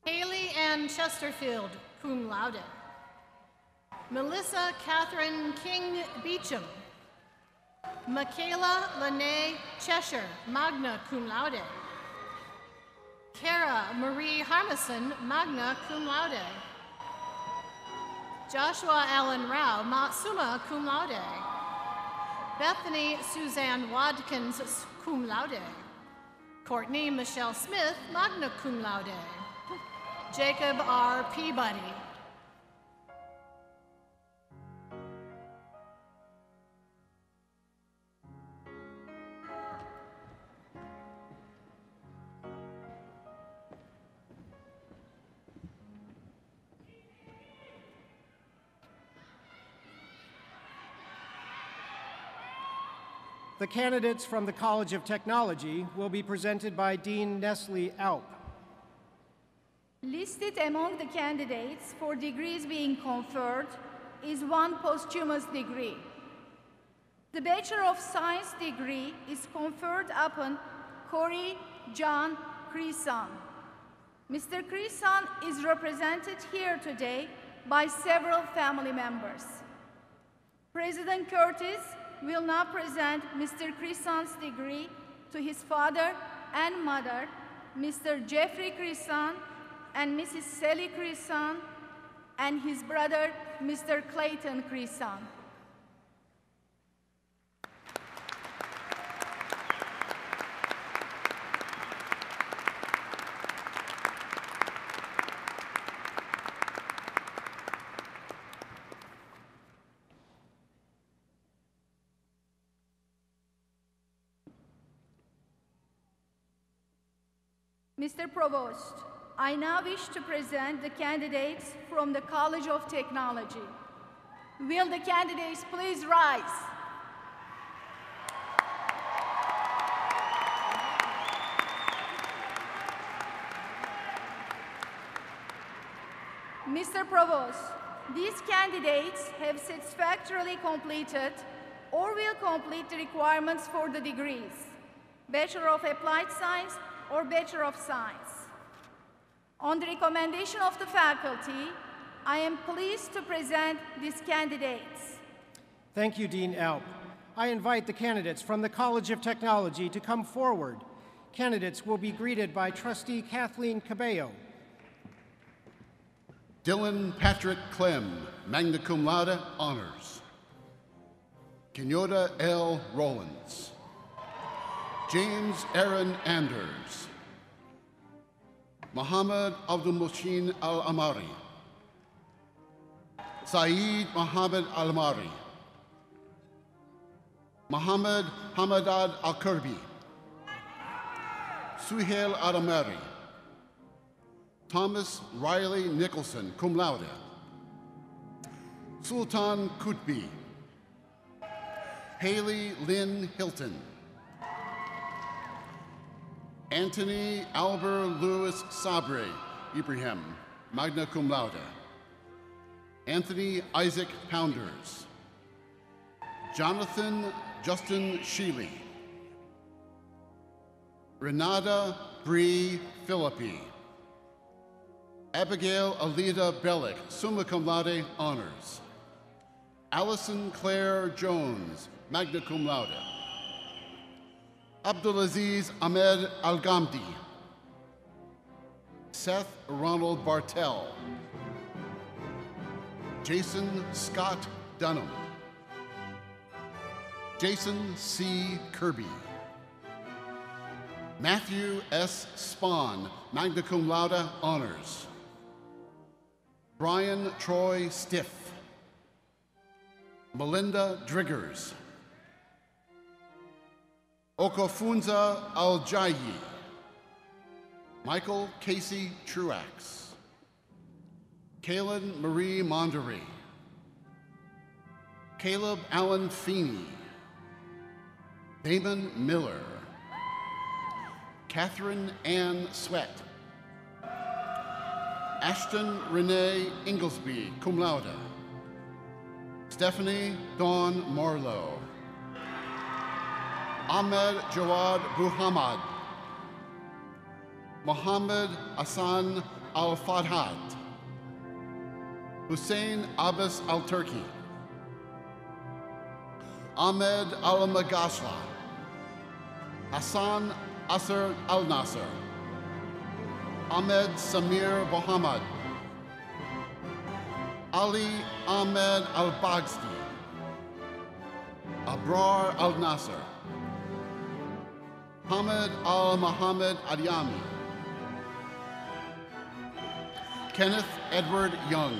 Haley Ann Chesterfield, cum laude. Melissa Catherine King Beecham. Michaela Lene Cheshire, magna cum laude. Kara Marie Harmison, magna cum laude. Joshua Allen Rao, summa cum laude. Bethany Suzanne Watkins, cum laude. Courtney Michelle Smith, magna cum laude. Jacob R. Peabody. The candidates from the College of Technology will be presented by Dean Nestle Alp. Listed among the candidates for degrees being conferred is one posthumous degree. The Bachelor of Science degree is conferred upon Corey John Creason. Mr. Creason is represented here today by several family members. President Curtis will now present Mr. Creason's degree to his father and mother, Mr. Jeffrey Creason and Mrs. Sally Creason, and his brother, Mr. Clayton Creason. Mr. Provost, I now wish to present the candidates from the College of Technology. Will the candidates please rise? Mr. Provost, these candidates have satisfactorily completed or will complete the requirements for the degrees, Bachelor of Applied Science or Bachelor of Science. On the recommendation of the faculty, I am pleased to present these candidates. Thank you, Dean Alp. I invite the candidates from the College of Technology to come forward. Candidates will be greeted by Trustee Kathleen Cabello. Dylan Patrick Clem, magna cum laude, honors. Kenyoda L. Rollins. James Aaron Anders. Muhammad Abdul-Mushin Al-Amari. Saeed Mohammed Al-Amari. Muhammad Hamadad Al-Kirbi. Suhail Adamari. Thomas Riley Nicholson, cum laude. Sultan Kutbi. Haley Lynn Hilton. Anthony Albert Louis Sabre, Ibrahim, magna cum laude. Anthony Isaac Pounders. Jonathan Justin Sheely. Renata Bree Philippi. Abigail Alida Bellick, summa cum laude, honors. Allison Claire Jones, magna cum laude. Abdulaziz Ahmed Al-Ghamdi. Seth Ronald Bartell. Jason Scott Dunham. Jason C. Kirby. Matthew S. Spahn, magna cum laude, honors. Brian Troy Stiff. Melinda Driggers. Okofunza Al-Jayi. Michael Casey Truax. Kaylin Marie Mondery. Caleb Allen Feeney. Damon Miller. Catherine Ann Sweat. Ashton Renee Inglesby, cum laude. Stephanie Dawn Marlowe. Ahmed Jawad Buhamad. Mohammed Hassan Al-Fadhat. Hussein Abbas Al-Turki. Ahmed Al-Magasla. Hassan Asr Al-Nasser. Ahmed Samir Mohammad. Ali Ahmed Al-Bagsti. Abrar Al-Nasser. Hamid Al-Muhammad Adyami. Kenneth Edward Young.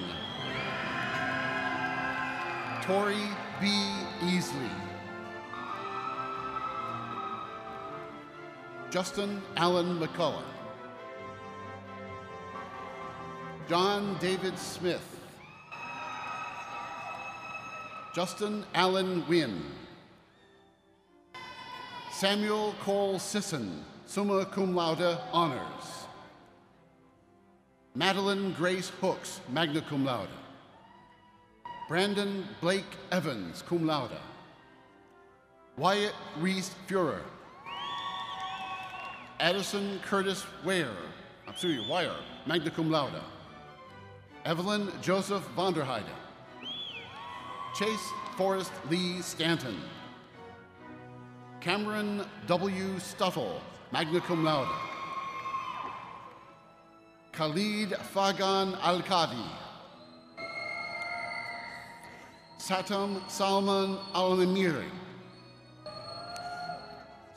Tori B. Easley. Justin Allen McCullough. John David Smith. Justin Allen Wynn. Samuel Cole Sisson, summa cum laude, honors. Madeline Grace Hooks, magna cum laude. Brandon Blake Evans, cum laude. Wyatt Reese Fuhrer. Addison Curtis Ware, magna cum laude. Evelyn Joseph Vonderheide. Chase Forrest Lee Stanton. Cameron W. Stuttle, magna cum laude. Khalid Fagan Al-Qadi. Satam Salman Al-Namiri.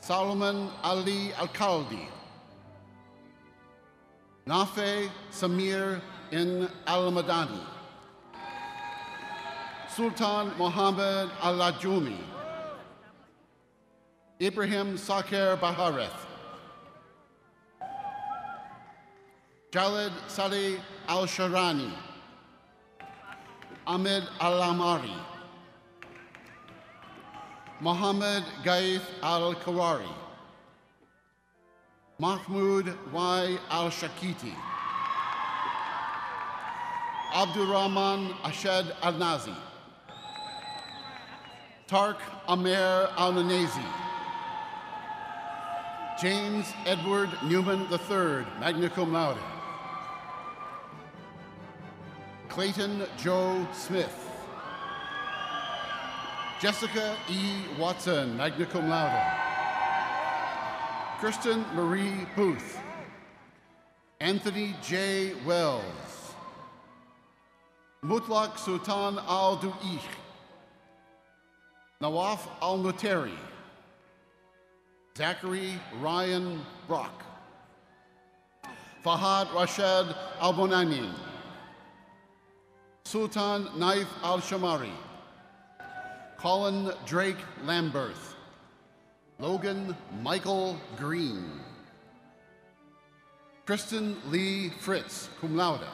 Solomon Ali Al-Khaldi. Nafe Samir in Al-Madani. Sultan Mohammed Al-Ajumi. Ibrahim Saker Bahareth. Jalid Saleh Al-Sharani. Ahmed Al-Amari. Mohammed Gaif Al-Kawari. Mahmoud Y. Al-Shakiti. Abdurrahman Ashed Al-Nazi. Tark Amer Al-Nanazi. James Edward Newman III, magna cum laude. Clayton Joe Smith. Jessica E. Watson, magna cum laude. Kristen Marie Booth. Anthony J. Wells. Mutlaq Sultan Al-Du'ich. Nawaf Al-Nuteri. Zachary Ryan Brock. Fahad Rashad Al-Bonani. Sultan Naif Al-Shamari. Colin Drake Lamberth. Logan Michael Green. Kristen Lee Fritz, cum laude.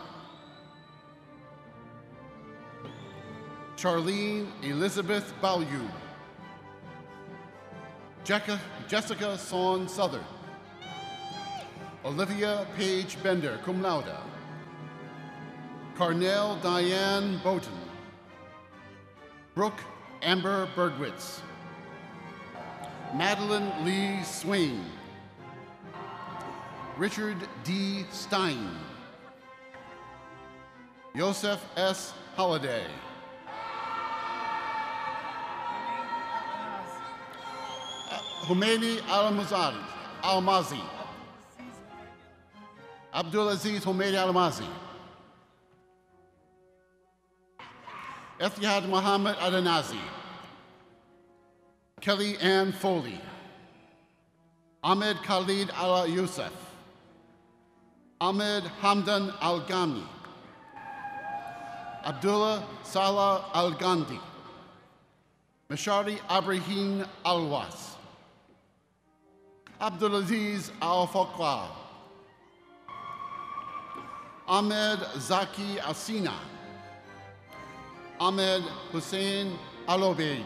Charlene Elizabeth Ballew. Jessica Sawn Southern. Olivia Page Bender, cum laude. Carnell Diane Boughton. Brooke Amber Bergwitz. Madeline Lee Swain. Richard D. Stein. Joseph S. Holliday. Humaini Almazi. Abdulaziz Humaini Almazi. Etihad Muhammad Adanazi. Kelly Ann Foley. Ahmed Khalid Ala Youssef. Ahmed Hamdan Al Ghami. Abdullah Salah Al Gandhi. Mashari Abrahim Alwas. Abdulaziz Al Faqwa. Ahmed Zaki Asina. Ahmed Hussein Alobeid.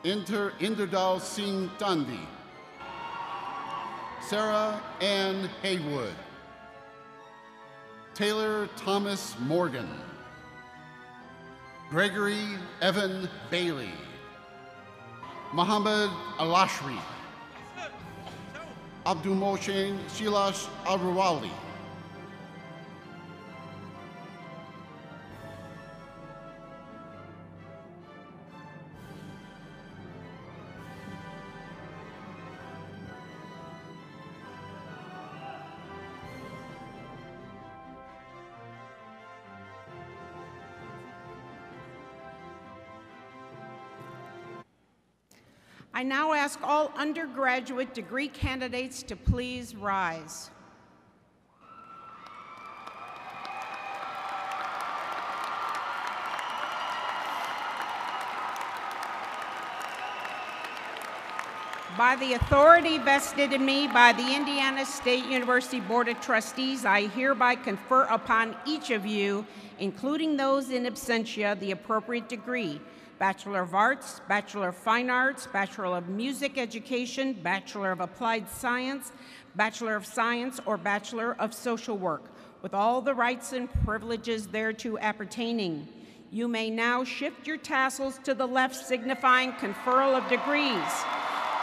Inderdal Singh Tandi. Sarah Ann Haywood. Taylor Thomas Morgan. Gregory Evan Bailey. Muhammad Alashri. Abdul Moshen Shilash Abrawali. I now ask all undergraduate degree candidates to please rise. By the authority vested in me by the Indiana State University Board of Trustees, I hereby confer upon each of you, including those in absentia, the appropriate degree: Bachelor of Arts, Bachelor of Fine Arts, Bachelor of Music Education, Bachelor of Applied Science, Bachelor of Science, or Bachelor of Social Work, with all the rights and privileges thereto appertaining. You may now shift your tassels to the left, signifying conferral of degrees.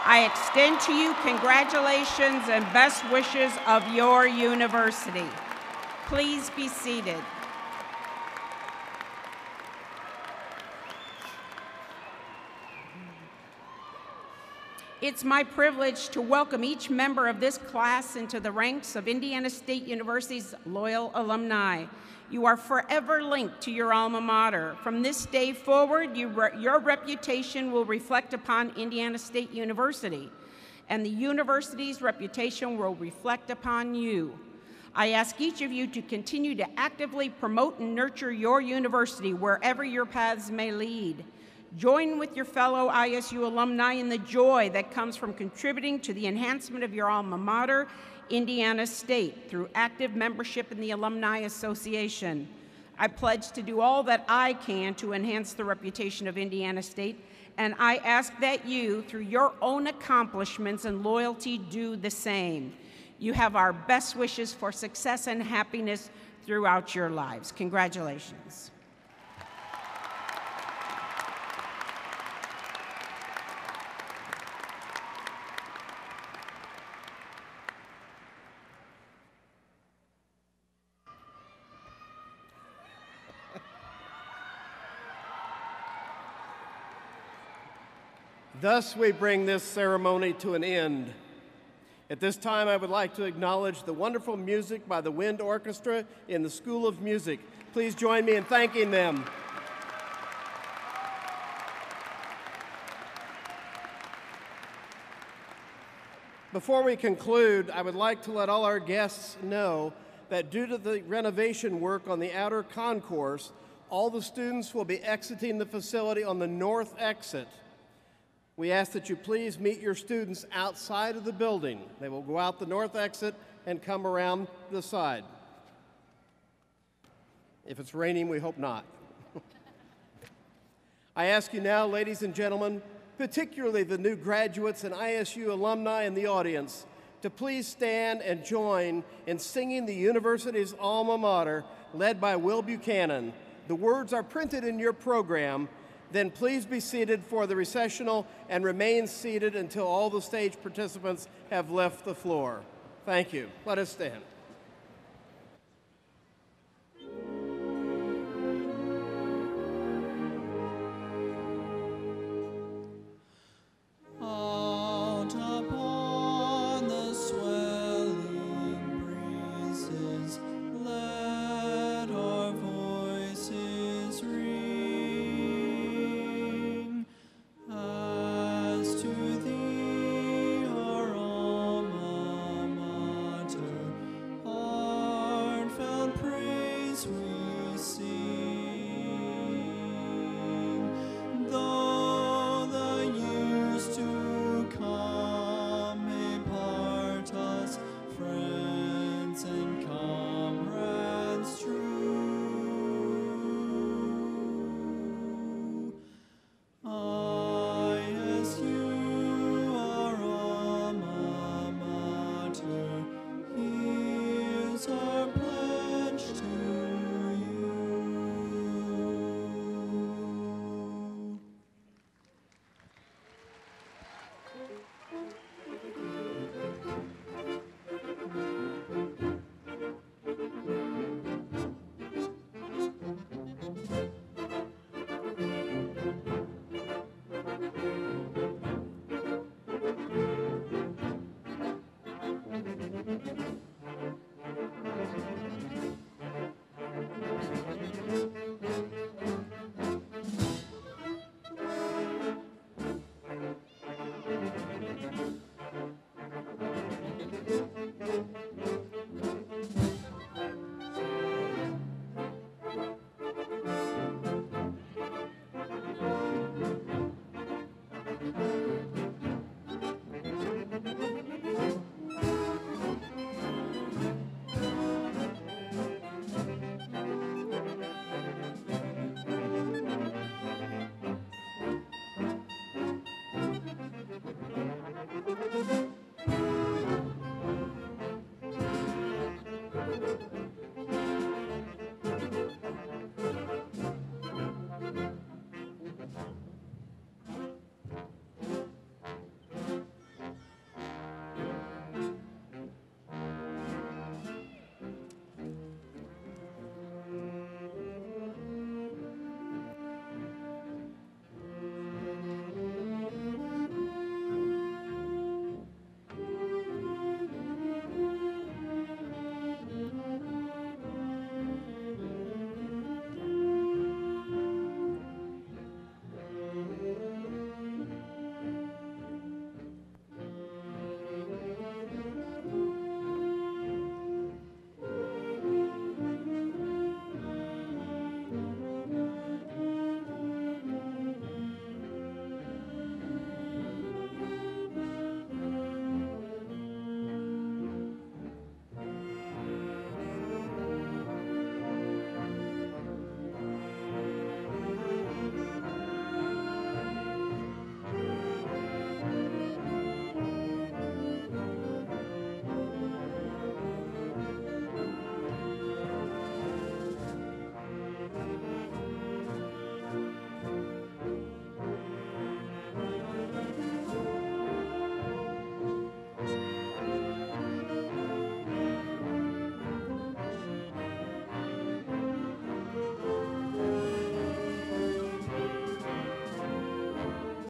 I extend to you congratulations and best wishes of your university. Please be seated. It's my privilege to welcome each member of this class into the ranks of Indiana State University's loyal alumni. You are forever linked to your alma mater. From this day forward, your reputation will reflect upon Indiana State University, and the university's reputation will reflect upon you. I ask each of you to continue to actively promote and nurture your university wherever your paths may lead. Join with your fellow ISU alumni in the joy that comes from contributing to the enhancement of your alma mater, Indiana State, through active membership in the Alumni Association. I pledge to do all that I can to enhance the reputation of Indiana State, and I ask that you, through your own accomplishments and loyalty, do the same. You have our best wishes for success and happiness throughout your lives. Congratulations. Thus, we bring this ceremony to an end. At this time, I would like to acknowledge the wonderful music by the Wind Orchestra in the School of Music. Please join me in thanking them. Before we conclude, I would like to let all our guests know that due to the renovation work on the outer concourse, all the students will be exiting the facility on the north exit. We ask that you please meet your students outside of the building. They will go out the north exit and come around the side. If it's raining, we hope not. I ask you now, ladies and gentlemen, particularly the new graduates and ISU alumni in the audience, to please stand and join in singing the university's alma mater, led by Will Buchanan. The words are printed in your program. Then please be seated for the recessional and remain seated until all the stage participants have left the floor. Thank you. Let us stand.